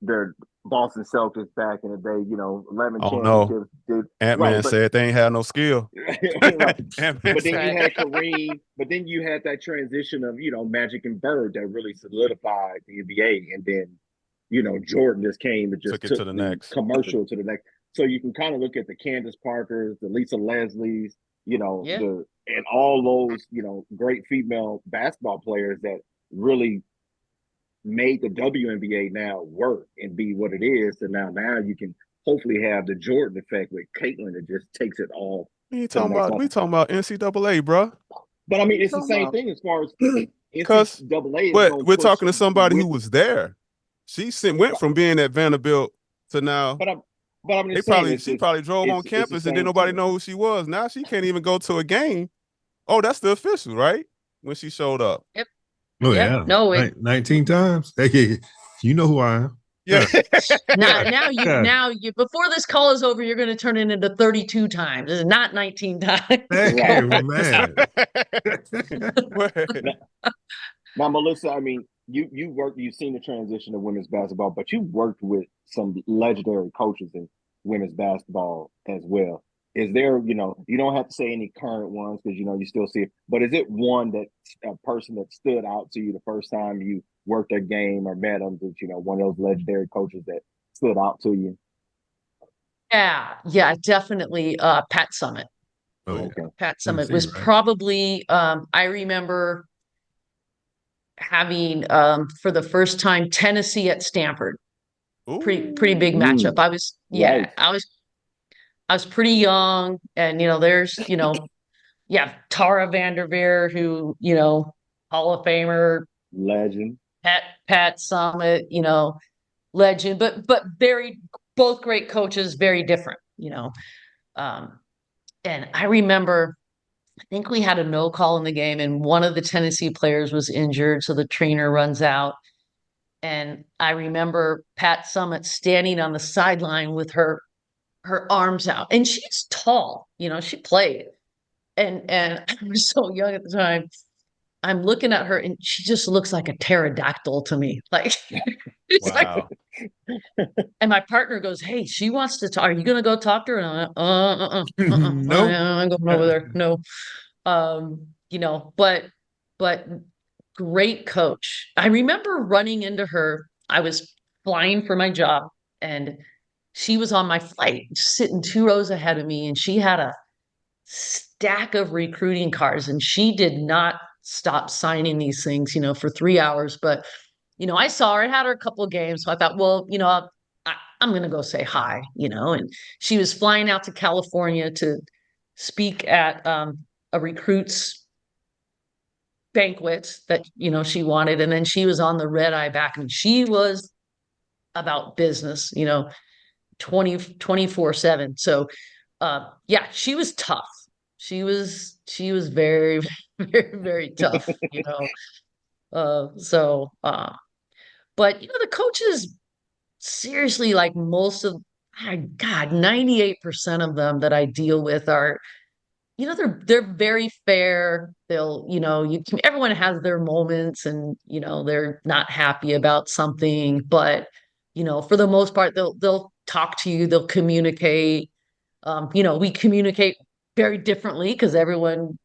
the Boston Celtics back in the day. 11 I don't know. championships. Did Ant-Man right, but said they ain't had no skill. right. Ant-Man But then you said, Right. had Kareem. But then you had that transition of Magic and Bird that really solidified the NBA, and then Jordan just came and just took it took to the the next. commercial to the next. So you can kind of look at the Candace Parkers, the Lisa Leslies, Yeah. and all those great female basketball players that really made the WNBA now work and be what it is. And now you can hopefully have the Jordan effect with Caitlin that just takes it all We to the next level. talking about NCAA, bro. But I mean, it's the same thing as far as Because NCAA is but going to we're push talking to somebody who with. was there. She went from being at Vanderbilt to now. But I'm just saying She probably drove on it's the campus and didn't same nobody thing. know who she was. Now she can't even go to a game. Oh, that's the official, right? When she showed up. Yep. Oh, Yeah. yeah. No, 19 times. Hey, you know who I am. Yeah. now Yeah. you before this call is over, you're going to turn it into 32 times. It's not 19 times. Hey, Right. man. Now, Melissa, I mean, you've seen the transition of women's basketball, but you've worked with some legendary coaches in women's basketball as well. Is there, you don't have to say any current ones because you still see it, but is it a person that stood out to you the first time you worked a game or met them? That one of those legendary coaches that stood out to you? Yeah, definitely. Pat Summit. Oh, yeah. Okay. Pat Summit Tennessee, was right? probably. I remember having for the first time Tennessee at Stanford. Pretty big matchup. Right. I was pretty young, and there's Tara Vanderveer, who Hall of Famer, Legend. Pat Summit, legend, but very both great coaches, very different, um, and I remember. I think we had a no call in the game, and one of the Tennessee players was injured, so the trainer runs out. And I remember Pat Summit standing on the sideline with her arms out, and she's tall, she played, and I was so young at the time. I'm looking at her, and she just looks like a pterodactyl to me, like. It's like, Wow. and my partner goes, "Hey, she wants to talk. Are you gonna go talk to her?" And Nope. I'm going over there. No, but great coach. I remember running into her. I was flying for my job, and she was on my flight, sitting 2 rows ahead of me, and she had a stack of recruiting cards, and she did not stop signing these things, for 3 hours. But I saw her. I had her a couple of games, so I thought, well, I'm going to go say hi, And she was flying out to California to speak at a recruits banquet that she wanted, and then she was on the red eye back, and she was about business 24/7. So yeah, she was tough. She was very very very tough. So but the coaches, seriously, like most of, my God, 98% of them that I deal with are, they're very fair. They'll, everyone has their moments, and they're not happy about something, but for the most part, they'll talk to you, they'll communicate. We communicate very differently because everyone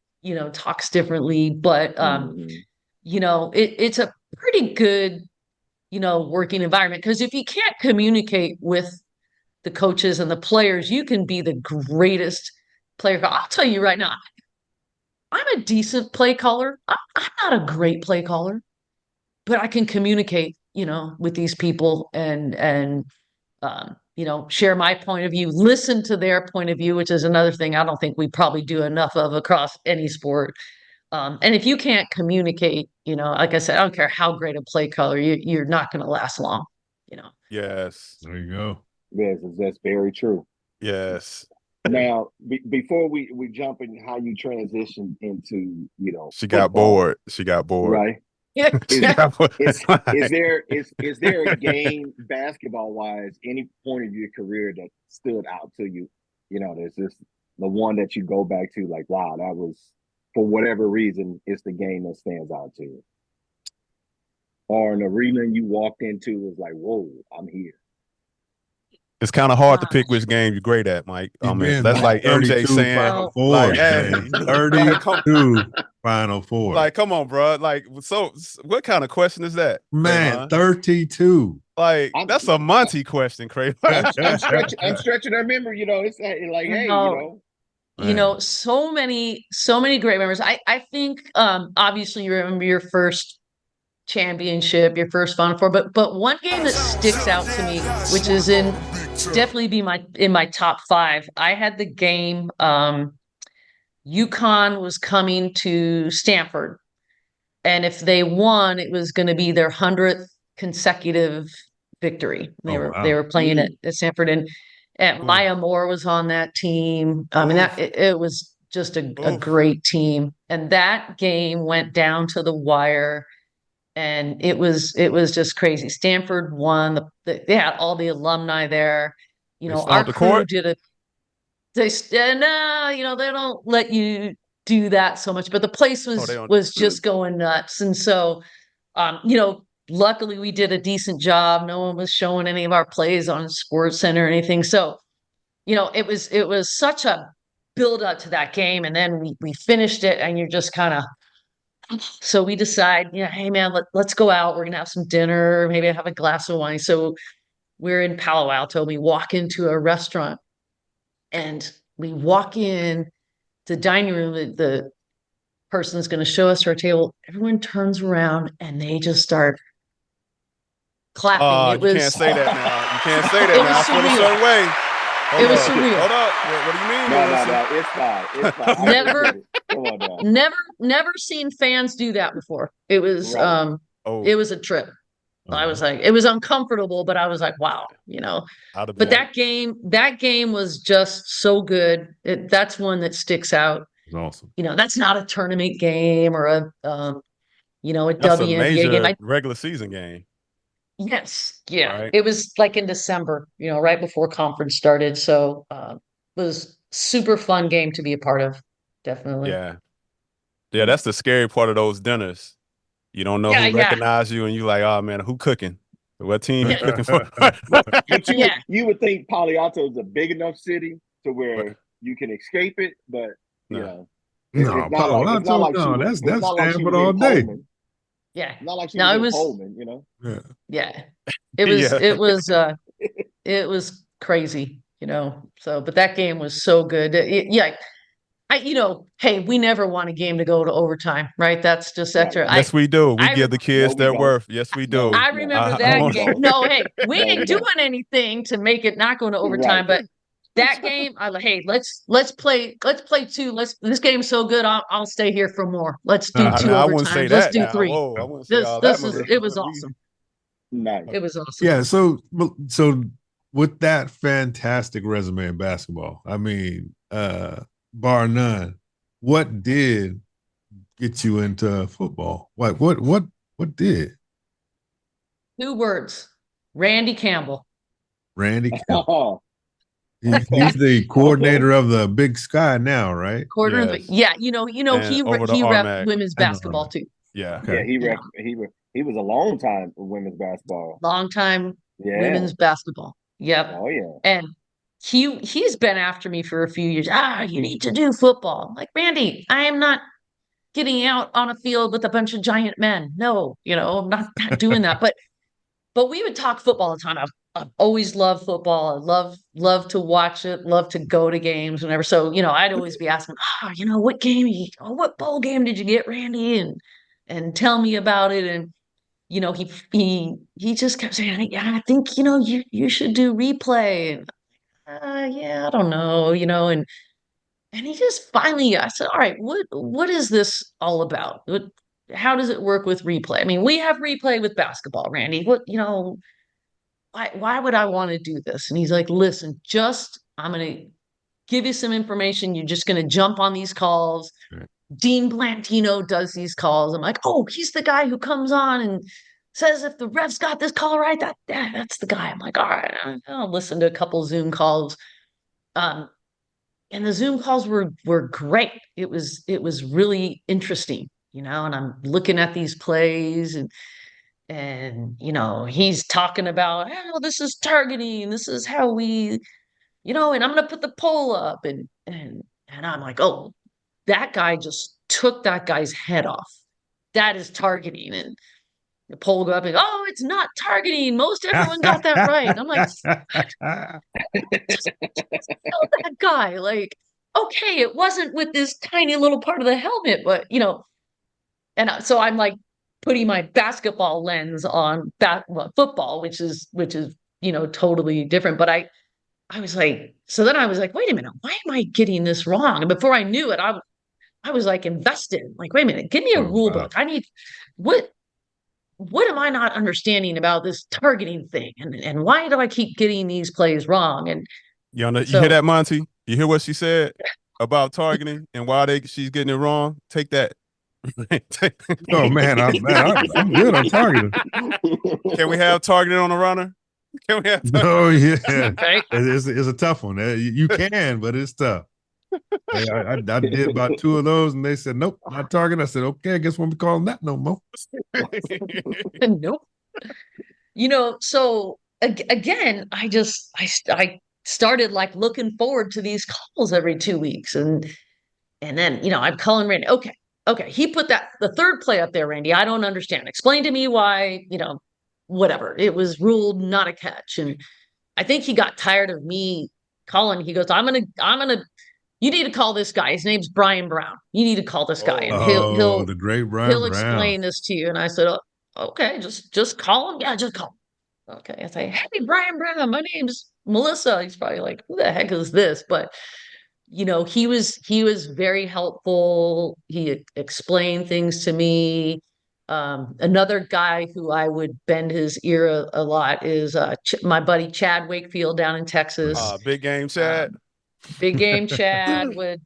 talks differently, but Mhm. it's a pretty good working environment, because if you can't communicate with the coaches and the players, you can be the greatest player. I'll tell you right now, I'm a decent play caller. I'm not a great play caller, but I can communicate, with these people and share my point of view, listen to their point of view, which is another thing I don't think we probably do enough of across any sport. And if you can't communicate, like I said, I don't care how great a play caller, you're not going to last long, Yes. There you go. Yes, that's very true. Yes. Now, before we jump in how you transition into, She got football, bored. She got bored. right? Yeah. Is there a game basketball wise, any point of your career that stood out to you? There's this the one that you go back to, like, wow, that was, for whatever reason, it's the game that stands out to you. Or an arena you walked into was like, whoa, I'm here. It's kind of hard to pick which game you're great at, Mike. I mean, that's like MJ saying, Final Four, like, hey, 32 Final Four. Like, come on, bro. Like, so what kind of question is that? Man, 32. Like, that's a Monty question, Craig. I'm stretching our memory. It's like, hey, so many great memories. I think obviously you remember your first championship, your first Final Four, but one game that sticks out to me, which is definitely be in my top 5. I had the game. UConn was coming to Stanford, and if they won, it was going to be their 100th consecutive victory. They were playing at Stanford, and Maya Moore was on that team. I mean, it was just a great team, and that game went down to the wire. And it was just crazy. Stanford won. They had all the alumni there. Our crew did it. They don't let you do that so much, but the place was just going nuts. And so, luckily we did a decent job. No one was showing any of our plays on Sports Center or anything. So, it was such a build up to that game, and then we finished it, and you're just kind of. So we decide, hey man, let's go out. We're gonna have some dinner, maybe have a glass of wine. So we're in Palo Alto. We walk into a restaurant, and we walk in the dining room. The person is going to show us our table. Everyone turns around and they just start clapping. You can't say that now. You can't say that now. I feel a certain way. It was surreal. Hold up. What do you mean? No, it's fine. Come on now. Never seen fans do that before. It was Right. It was a trip. I was like, it was uncomfortable, but I was like, wow, But that game was just so good. That's one that sticks out. It's awesome. That's not a tournament game or a That's WNBA a major game. regular season game. Yes. Yeah. Right. It was like in December, right before conference started. So it was super fun game to be a part of. Definitely. Yeah. Yeah, that's the scary part of those dinners. You don't know who recognize you, and you like, oh man, who cooking? What team you cooking for? But you would think Palo Alto is a big enough city to where you can escape it, but no, Palo Alto, that's Stanford all day. Pullman. Yeah, not like it was Pullman, Yeah, it was crazy, So, but that game was so good. Hey, we never want a game to go to overtime, right? That's just extra. Yes, we do. We give the kids their worth. Yes, we do. I remember that game. No, hey, we ain't doing anything to make it not going to overtime, but that game, let's play 2. This game's so good, I'll stay here for more. Let's do 2 overtimes. Let's do 3. It was awesome. Nice. It was awesome. Yeah. So with that fantastic resume in basketball, I mean, bar none, what did get you into football? What did? 2 words. Randy Campbell. Randy Campbell. He's the coordinator of the Big Sky now, right? Yeah, he rep women's basketball too. Yeah. Okay. Yeah, he was a long time for women's basketball. Long time women's basketball. Yep. Oh yeah. And he's been after me for a few years. You need to do football. I'm like, Randy, I am not getting out on a field with a bunch of giant men. No, I'm not doing that. But we would talk football all the time. I've always loved football. I love to watch it, love to go to games whenever. So, I'd always be asking, what bowl game did you get, Randy? And tell me about it. And, he just kept saying, yeah, I think, you should do replay. And yeah, I don't know, and he just finally, I said, all right, what is this all about? How does it work with replay? I mean, we have replay with basketball, Randy. Why would I want to do this? And he's like, listen, I'm going to give you some information. You're just going to jump on these calls. Right. Dean Blantino does these calls. I'm like, oh, he's the guy who comes on and says if the refs got this call right, that's the guy. I'm like, all right, I'll listen to a couple Zoom calls. And the Zoom calls were great. It was really interesting, and I'm looking at these plays and he's talking about, oh, this is targeting, this is how we, and I'm gonna put the poll up and I'm like, oh, that guy just took that guy's head off. That is targeting. And the poll go up and, oh, it's not targeting. Most everyone got that right. And I'm like, tell that guy, like, okay, it wasn't with this tiny little part of the helmet, but and so I'm like putting my basketball lens on football, which is totally different. But I was like, so then I was like, wait a minute, why am I getting this wrong? And before I knew it, I was like invested. Like, wait a minute, give me a rule book. I need what am I not understanding about this targeting thing? And why do I keep getting these plays wrong? And you hear that, Monty? You hear what she said about targeting and why she's getting it wrong? Take that. Oh man, I'm good on targeting. Can we have targeting on a runner? Can we have targeting? Oh yeah, it's a tough one. You can, but it's tough. I did about 2 of those, and they said nope, not targeting. I said okay, I guess we won't be calling that no more. Nope. So again, I started like looking forward to these calls every 2 weeks, and then I'm calling Randy. Okay, he put the third play up there, Randy. I don't understand. Explain to me why, whatever. It was ruled not a catch. And I think he got tired of me calling. He goes, I'm gonna you need to call this guy. His name's Brian Brown. You need to call this guy. And he'll the great Brian he'll Brown. explain this to you. And I said, oh, okay, just call him. Yeah, just call him. Okay. I say, hey, Brian Brown, my name's Melissa. He's probably like, who the heck is this? But he was very helpful. He explained things to me. Another guy who I would bend his ear a lot is my buddy Chad Wakefield down in Texas. Big game Chad. Big game Chad would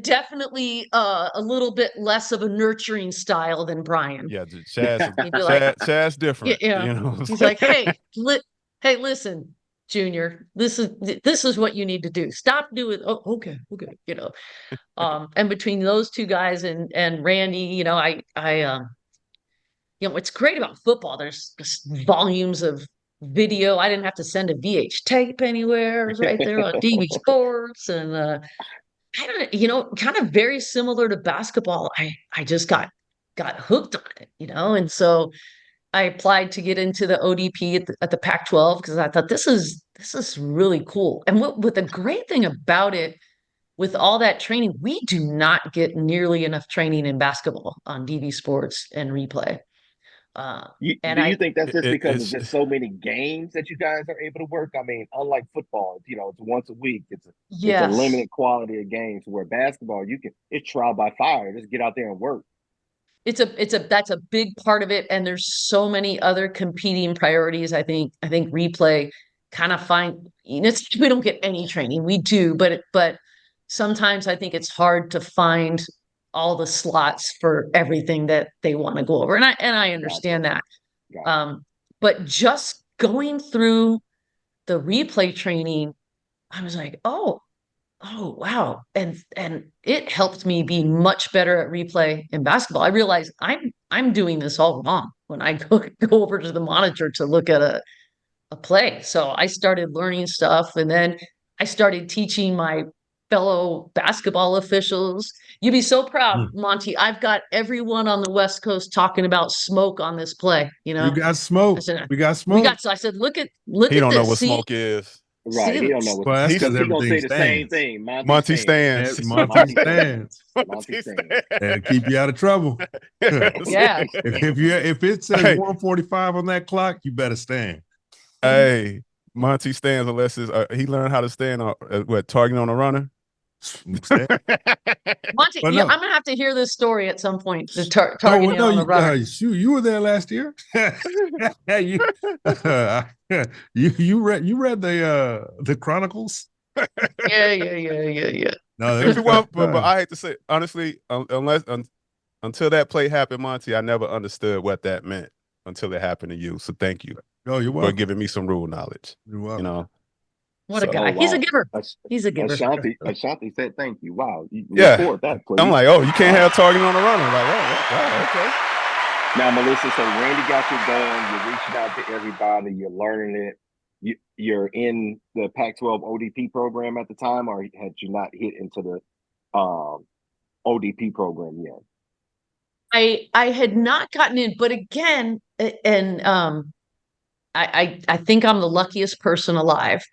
definitely a little bit less of a nurturing style than Brian. Yeah, Chad's different. Yeah. He's like, hey, listen, Junior, this is what you need to do. Stop doing. Oh, okay. And between those two guys and Randy, what's great about football, there's just volumes of video. I didn't have to send a VH tape anywhere. It was right there on DB Sports, and kind of very similar to basketball. I just got hooked on it, and so I applied to get into the ODP at the Pac-12 because I thought this is really cool. And what the great thing about it, with all that training, we do not get nearly enough training in basketball on DB Sports and replay. Do you think that's just because of just so many games that you guys are able to work? I mean, unlike football, it's once a week. It's a limited quality of games. Where basketball, it's trial by fire. Just get out there and work. That's a big part of it. And there's so many other competing priorities. I think replay kind of we don't get any training. We do, but sometimes I think it's hard to find all the slots for everything that they want to go over. And I understand that. But just going through the replay training, I was like, oh, wow. And it helped me be much better at replay in basketball. I realized I'm doing this all wrong when I go over to the monitor to look at a play. So I started learning stuff, and then I started teaching my fellow basketball officials. You'd be so proud, Monty. I've got everyone on the West Coast talking about smoke on this play. You You know, got smoke. I said, We got smoke. So I said, look He at don't know this. what See, smoke is. Right. He don't know what. Well, that's He because gonna say everything the same stands. thing. Monty stands. Monty stands. Monty stands. And keep you out of trouble. Yeah. If it says Hey. 145 on that clock, you better stand. Hey, Monty stands unless he learned how to stand on targeting on a runner. Stand. Monty, Well, yeah, no. I'm gonna have to hear this story at some point. The targeting on the runner. You were there last year. you read the Chronicles. Yeah. Well, but I hate to say honestly, until that play happened, Monty, I never understood what that meant until it happened to you. So thank you you're for welcome. giving me some rule knowledge. You're welcome. What a guy. He's a giver. He's a giver. Ashanti said thank you. Wow. You Yeah. record that, please. I'm like, oh, you can't have targeting on a runner. Like, oh, wow, okay. Now, Melissa, so Randy got you done. You're reaching out to everybody. You're learning it. You're in the Pac-12 ODP program at the time, or had you not hit into the ODP program yet? I had not gotten in, but again, and I think I'm the luckiest person alive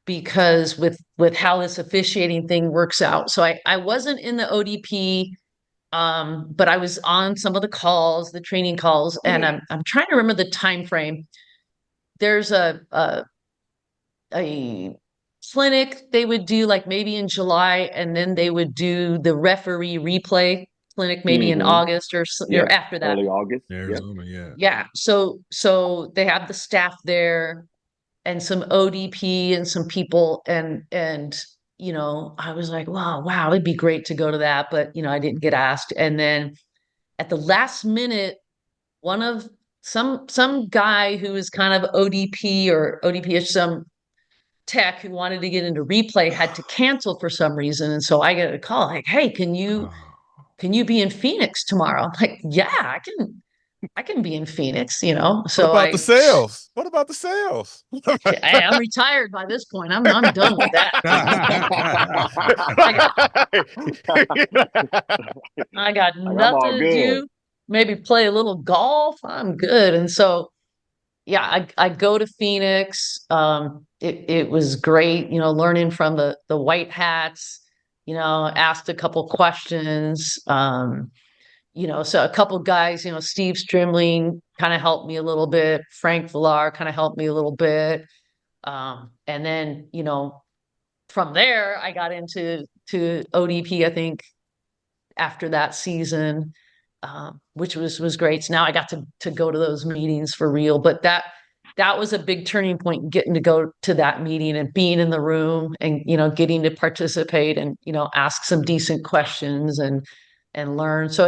because with how this officiating thing works out. So I wasn't in the ODP, but I was on some of the calls, the training calls, and I'm trying to remember the time frame. There's a clinic they would do like maybe in July, and then they would do the referee replay clinic maybe in August or after that. Early August. Arizona, yeah. So they have the staff there and some ODP and some people and I was like, wow, it'd be great to go to that, but I didn't get asked. And then at the last minute, one of some guy who is kind of ODP or ODP-ish, some tech who wanted to get into replay had to cancel for some reason. And so I get a call like, hey, can you be in Phoenix tomorrow? I'm like, yeah, I can be in Phoenix, So what about the sales? What about the sales? I'm retired by this point. I'm done with that. I got nothing to do. Maybe play a little golf. I'm good. And so, yeah, I go to Phoenix. It was great, learning from the white hats. Asked a couple questions. So a couple guys, Steve Strimling kind of helped me a little bit. Frank Villar kind of helped me a little bit. And then, from there, I got into ODP, I think, after that season, which was great. So now I got to go to those meetings for real. But that was a big turning point, getting to go to that meeting and being in the room and, getting to participate and, ask some decent questions and learn. So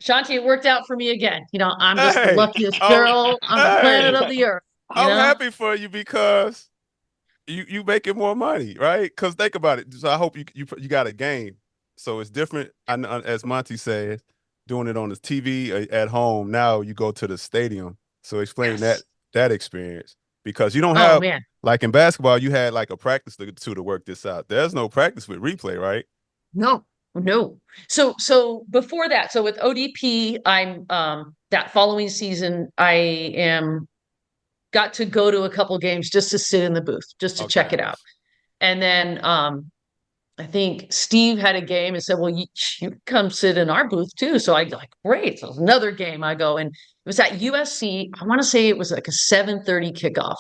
Shanti, it worked out for me again. I'm just the luckiest girl on the planet of the earth. I'm happy for you because you making more money, right? Because think about it. So I hope you got a game. So it's different. As Monty said, doing it on the TV at home. Now you go to the stadium. So explain that experience because you don't have like in basketball, you had like a practice to work this out. There's no practice with replay, right? No. So before that, so with ODP, I'm that following season, I got to go to a couple games just to sit in the booth, just to check it out. And then I think Steve had a game and said, well, you come sit in our booth too. So I like, great. So another game I go, and it was at USC. I want to say it was like a 7:30 kickoff.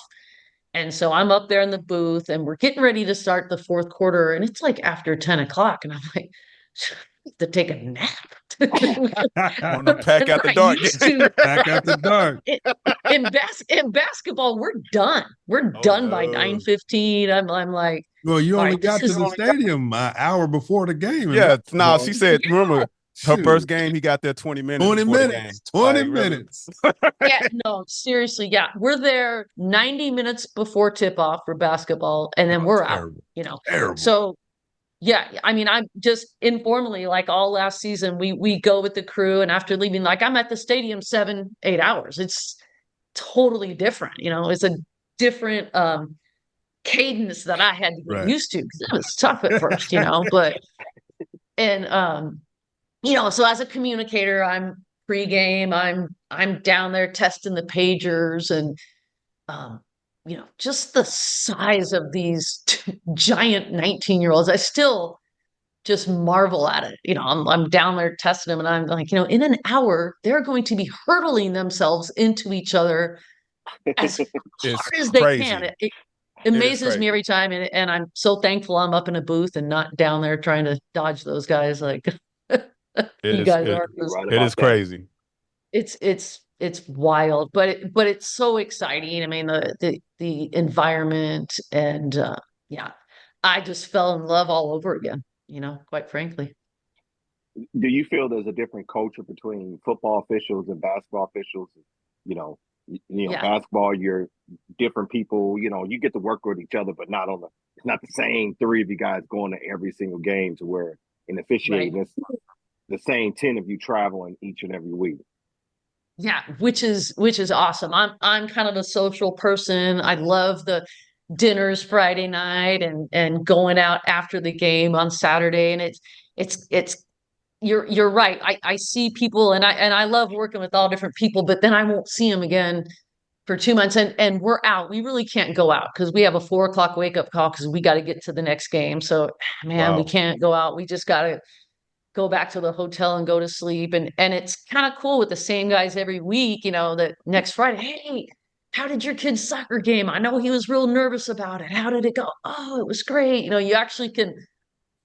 And so I'm up there in the booth and we're getting ready to start the fourth quarter. And it's like after 10 o'clock. And I'm like, to take a nap. On the pack out the dark. Pack out the dark. In basketball, we're done. We're done by 9:15. I'm like, well, you only got to the stadium an hour before the game. Yeah, no, she said, remember her first game, he got there 20 minutes. 20 minutes. 20 minutes. Yeah, no, seriously. Yeah, we're there 90 minutes before tip off for basketball, and then we're terrible. out. Terrible. So yeah, I mean, I'm just informally, like all last season, we go with the crew, and after leaving, like I'm at the stadium 7-8 hours. It's totally different. It's a different cadence that I had to get Right. used to because it was tough at first, but so as a communicator, I'm pregame, I'm down there testing the pagers and just the size of these giant 19-year-olds. I still just marvel at it. I'm down there testing them and I'm like, in an hour, they're going to be hurtling themselves into each other as hard as they can. It amazes me every time. And I'm so thankful I'm up in a booth and not down there trying to dodge those guys like you guys are. It is crazy. It's wild, but it's so exciting. I mean, the environment and I just fell in love all over again, quite frankly. Do you feel there's a different culture between football officials and basketball officials? Basketball, you're different people, you get to work with each other, but it's not the same three of you guys going to every single game, to where in officiating, it's the same 10 of you traveling each and every week. Yeah, which is awesome. I'm kind of a social person. I love the dinners Friday night and going out after the game on Saturday. And it's you're right. I see people and I love working with all different people, but then I won't see them again for 2 months and we're out. We really can't go out because we have a 4:00 wake up call because we got to get to the next game. So man, we can't go out. We just got to go back to the hotel and go to sleep. And it's kind of cool with the same guys every week, that next Friday, hey, how did your kid's soccer game? I know he was real nervous about it. How did it go? Oh, it was great. You actually can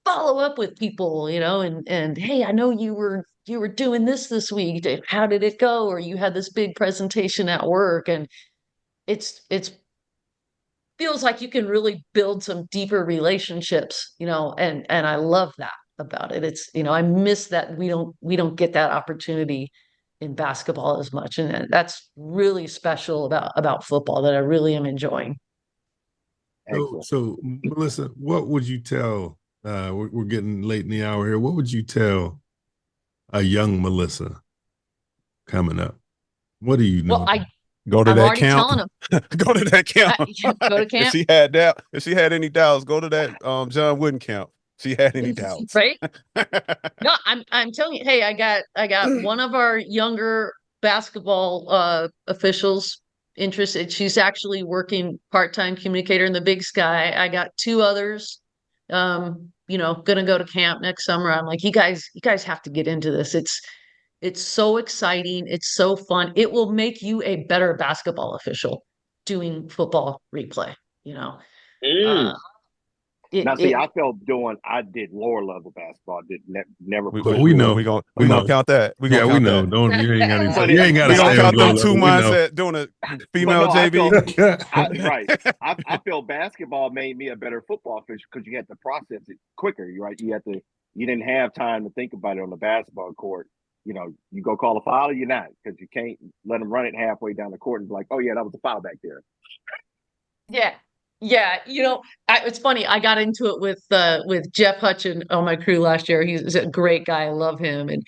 follow up with people, and hey, I know you were doing this week. How did it go? Or you had this big presentation at work. And it's feels like you can really build some deeper relationships, and I love that about it. It's, I miss that we don't get that opportunity in basketball as much. And that's really special about football that I really am enjoying. So Melissa, what would you tell, we're getting late in the hour here. What would you tell a young Melissa coming up? What do you know? Well, go to I'm that already camp. telling them. Go to that camp. Go to camp. If she had any doubts, go to that John Wooden camp. She had any doubts, right? No, I'm telling you. Hey, I got one of our younger basketball officials interested. She's actually working part-time communicator in the Big Sky. I got two others, gonna go to camp next summer. I'm like, you guys have to get into this. It's so exciting. It's so fun. It will make you a better basketball official doing football replay. I did lower level basketball. Never. We know. We gonna count that. We know. That. Don't you ain't got to. You ain't got to. We gonna count them 2 months at doing a female JV. I feel basketball made me a better football official because you had to process it quicker. Right? You didn't have time to think about it on the basketball court. You go call a foul or you're not, because you can't let them run it halfway down the court and be like, oh yeah, that was a foul back there. Yeah. Yeah, it's funny. I got into it with Jeff Hutchin on my crew last year. He's a great guy. I love him. And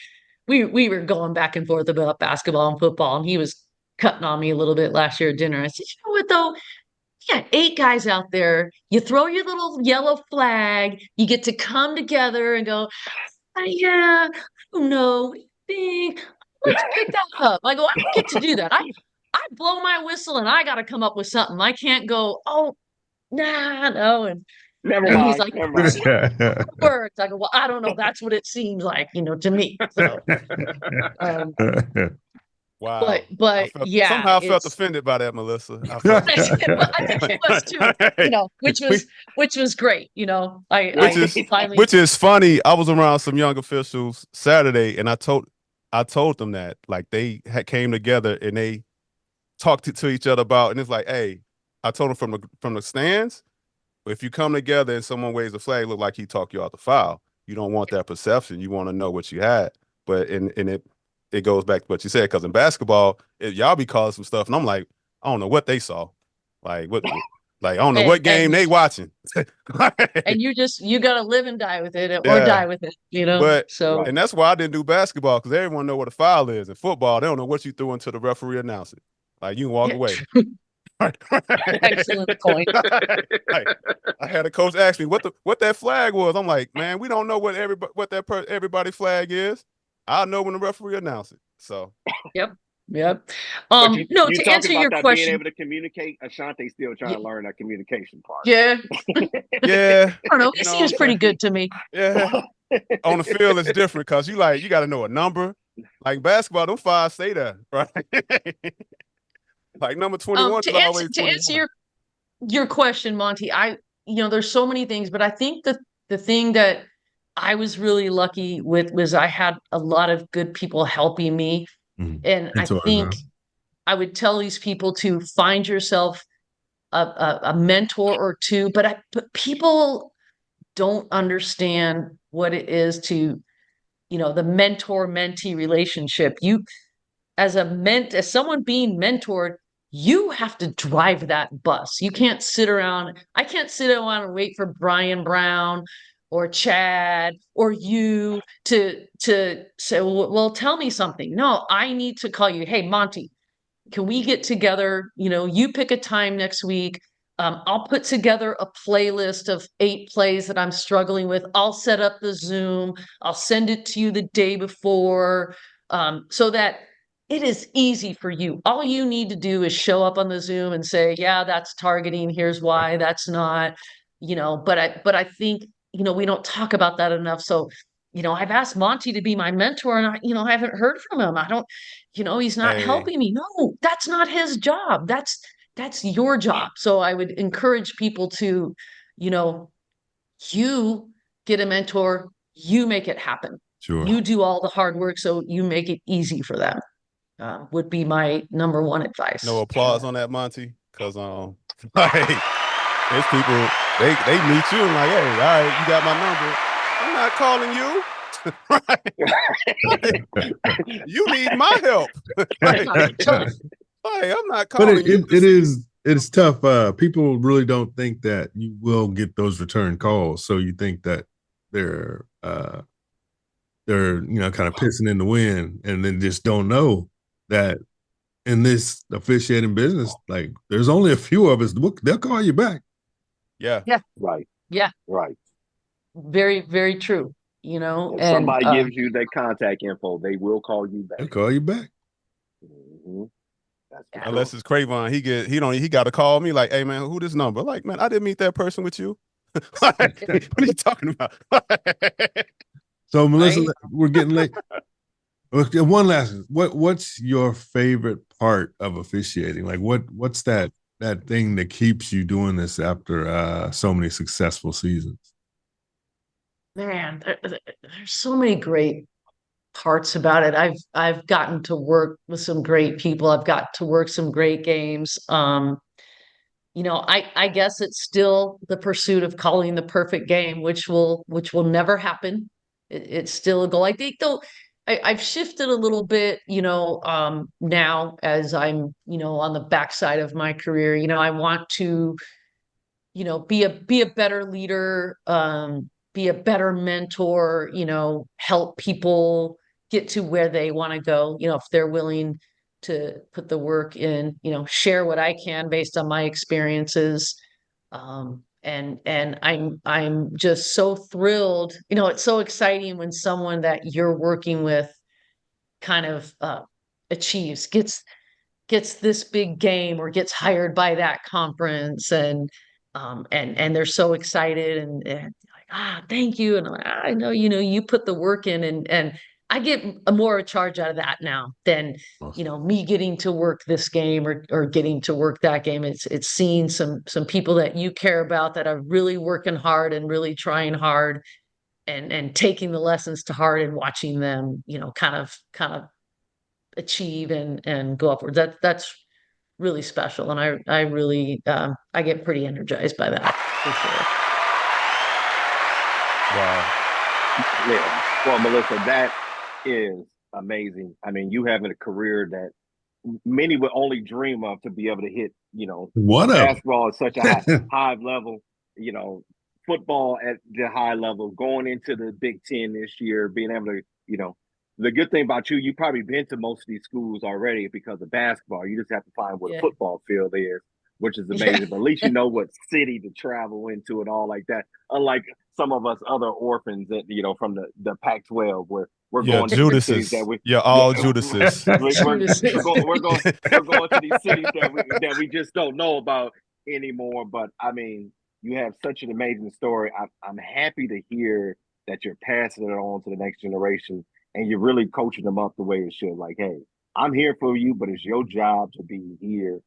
we were going back and forth about basketball and football, and he was cutting on me a little bit last year at dinner. I said, you know what though? You got 8 guys out there. You throw your little yellow flag. You get to come together and go, yeah, I don't know. Let's pick that up. I go, I don't get to do that. I blow my whistle and I got to come up with something. I can't go, oh, nah, no. And he's like, works. I go, well, I don't know. That's what it seems like, to me. So, wow. But somehow I felt offended by that, Melissa. I think he was too, which was great. Which is funny. I was around some young officials Saturday, and I told them that, like, they came together and they talked to each other about, and it's like, hey, I told them from the stands, if you come together and someone waves a flag, look like he talked you out the foul. You don't want that perception. You want to know what you had. But it goes back to what you said, because in basketball, y'all be calling some stuff, and I'm like, I don't know what they saw. Like what? Like, I don't know what game they watching. And you got to live and die with it, or die with it, But, so. And that's why I didn't do basketball, because everyone know what a foul is. In football, they don't know what you threw until the referee announced it. Like, you can walk away. Excellent point. I had a coach ask me what that flag was. I'm like, man, we don't know what everybody flag is. I'll know when the referee announces it. So Yep. But you No, to talking answer about your that being question. able to communicate. Ashante's still trying to learn that communication part. Yeah. yeah, I don't know. you He know what seems I'm pretty saying? good to me. Yeah. On the field, it's different because you got to know a number. Like basketball, them five stay there, right? Like number 21 To is answer always to answer 21. your question, Monty, there's so many things, but I think that the thing that I was really lucky with was I had a lot of good people helping me. And I Mentors, think I would tell these people to find yourself a mentor or two, but people don't understand what it is to, the mentor-mentee relationship. You, as someone being mentored, you have to drive that bus. You can't sit around. I can't sit around and wait for Brian Brown or Chad or you to say, well, tell me something. No, I need to call you. Hey, Monty, can we get together? You pick a time next week. I'll put together a playlist of 8 plays that I'm struggling with. I'll set up the Zoom. I'll send it to you the day before, so that it is easy for you. All you need to do is show up on the Zoom and say, yeah, that's targeting. Here's why that's not, but I think, we don't talk about that enough. So, I've asked Monty to be my mentor and I haven't heard from him. I don't, he's not Hey, helping me. No, that's not his job. That's your job. So I would encourage people to, you know, you get a mentor, you make it happen. sure. You do all the hard work, so you make it easy for them. Would be my number one advice. no applause on that, Monty, because like there's people they meet you and like, hey, all right, you got my number. I'm not calling you. Right? You need my help. Like, I'm not But calling you. it's tough. People really don't think that you will get those return calls. So you think that they're kind of pissing in the wind, and then just don't know that in this officiating business, like there's only a few of us. They'll call you back. Yeah. Right. Yeah. Right. Very, very true. If somebody gives you their contact info, they will call you back. They'll call you back. Mm-hmm. Unless it's Cravon, he got to call me like, hey man, who this number? Like, man, I didn't meet that person with you. What are you talking about? So Melissa, Right? we're getting late. Okay, one last one. What's your favorite part of officiating? Like what's that thing that keeps you doing this after so many successful seasons? Man, there's so many great parts about it. I've gotten to work with some great people. I've got to work some great games. I guess it's still the pursuit of calling the perfect game, which will never happen. It's still a goal. I think though I've shifted a little bit, now as I'm, on the backside of my career. I want to, be a better leader, be a better mentor, help people get to where they want to go, if they're willing to put the work in, share what I can based on my experiences. And I'm just so thrilled. It's so exciting when someone that you're working with kind of achieves, gets this big game or gets hired by that conference, and they're so excited and like, thank you. And I'm like, I know, you put the work in, and I get a more charge out of that now than, me getting to work this game or getting to work that game. It's seeing some people that you care about that are really working hard and really trying hard and taking the lessons to heart and watching them, kind of achieve and go upwards. That's really special, and I really I get pretty energized by that for sure. Wow. Yeah. Well, Melissa, that is amazing. I mean, you having a career that many would only dream of to be able to hit, One of basketball at such a high level, football at the high level, going into the Big Ten this year, being able to, the good thing about you probably been to most of these schools already because of basketball. You just have to find where the Yeah. football field is. which is amazing. But at least you know what city to travel into and all like that. Unlike some of us other orphans that from the Pac-12, where we're going to these cities that we all Judases. we're going to these cities that we just don't know about anymore. But I mean, you have such an amazing story. I'm happy to hear that you're passing it on to the next generation and you're really coaching them up the way it should. Like, hey, I'm here for you, but it's your job to be here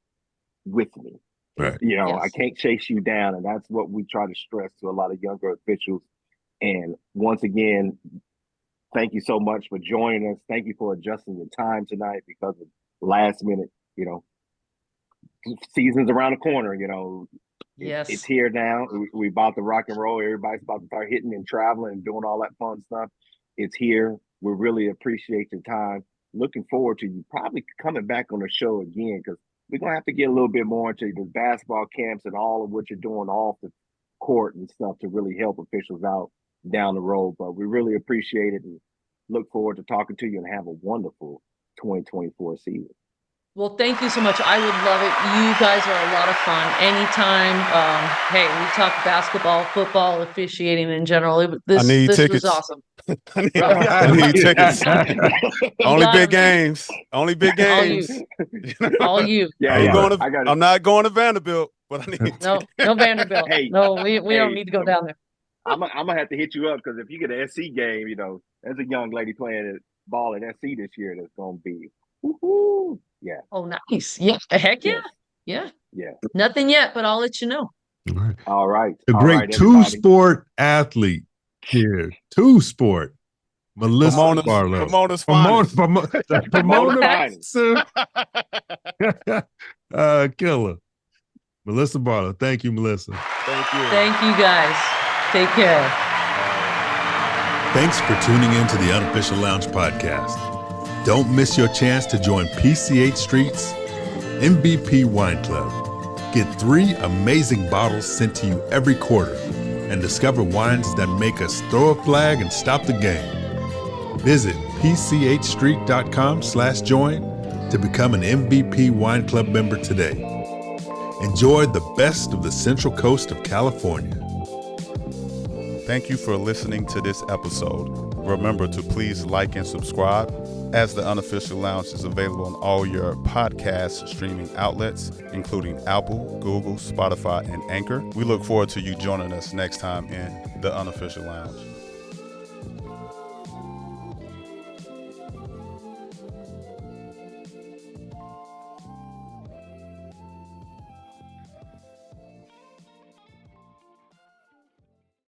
with me. Right. I can't chase you down. And that's what we try to stress to a lot of younger officials. And once again, thank you so much for joining us. Thank you for adjusting your time tonight because of last minute, season's around the corner, Yes. It's here now. We about to rock and roll. Everybody's about to start hitting and traveling and doing all that fun stuff. It's here. We really appreciate your time. Looking forward to you probably coming back on the show again because we're going to have to get a little bit more into the basketball camps and all of what you're doing off the court and stuff to really help officials out down the road. But we really appreciate it and look forward to talking to you and have a wonderful 2024 season. Well, thank you so much. I would love it. You guys are a lot of fun. Anytime. Hey, we talk basketball, football, officiating in general. This was awesome. I need tickets. Only big games. Only big games. All you. I'm not going to Vanderbilt, but I need no Vanderbilt. Hey, no, we don't need to go down there. I'm gonna have to hit you up because if you get an SC game, there's a young lady playing ball at SC this year that's gonna be woo-hoo. Yeah. Oh, nice. Yeah. Heck yeah. Yeah. Nothing yet, but I'll let you know. All right. A great two-sport athlete here. Two-sport. Melissa Barlow. Pomona-Pitzer. Killer. Melissa Barlow. Thank you, Melissa. Thank you. Thank you, guys. Take care. Thanks for tuning in to the Unofficial Lounge podcast. Don't miss your chance to join PCH Street's MVP Wine Club. Get 3 amazing bottles sent to you every quarter and discover wines that make us throw a flag and stop the game. Visit pchstreet.com/join to become an MVP Wine Club member today. Enjoy the best of the Central Coast of California. Thank you for listening to this episode. Remember to please like and subscribe, as the Unofficial Lounge is available on all your podcast streaming outlets, including Apple, Google, Spotify, and Anchor. We look forward to you joining us next time in the Unofficial Lounge.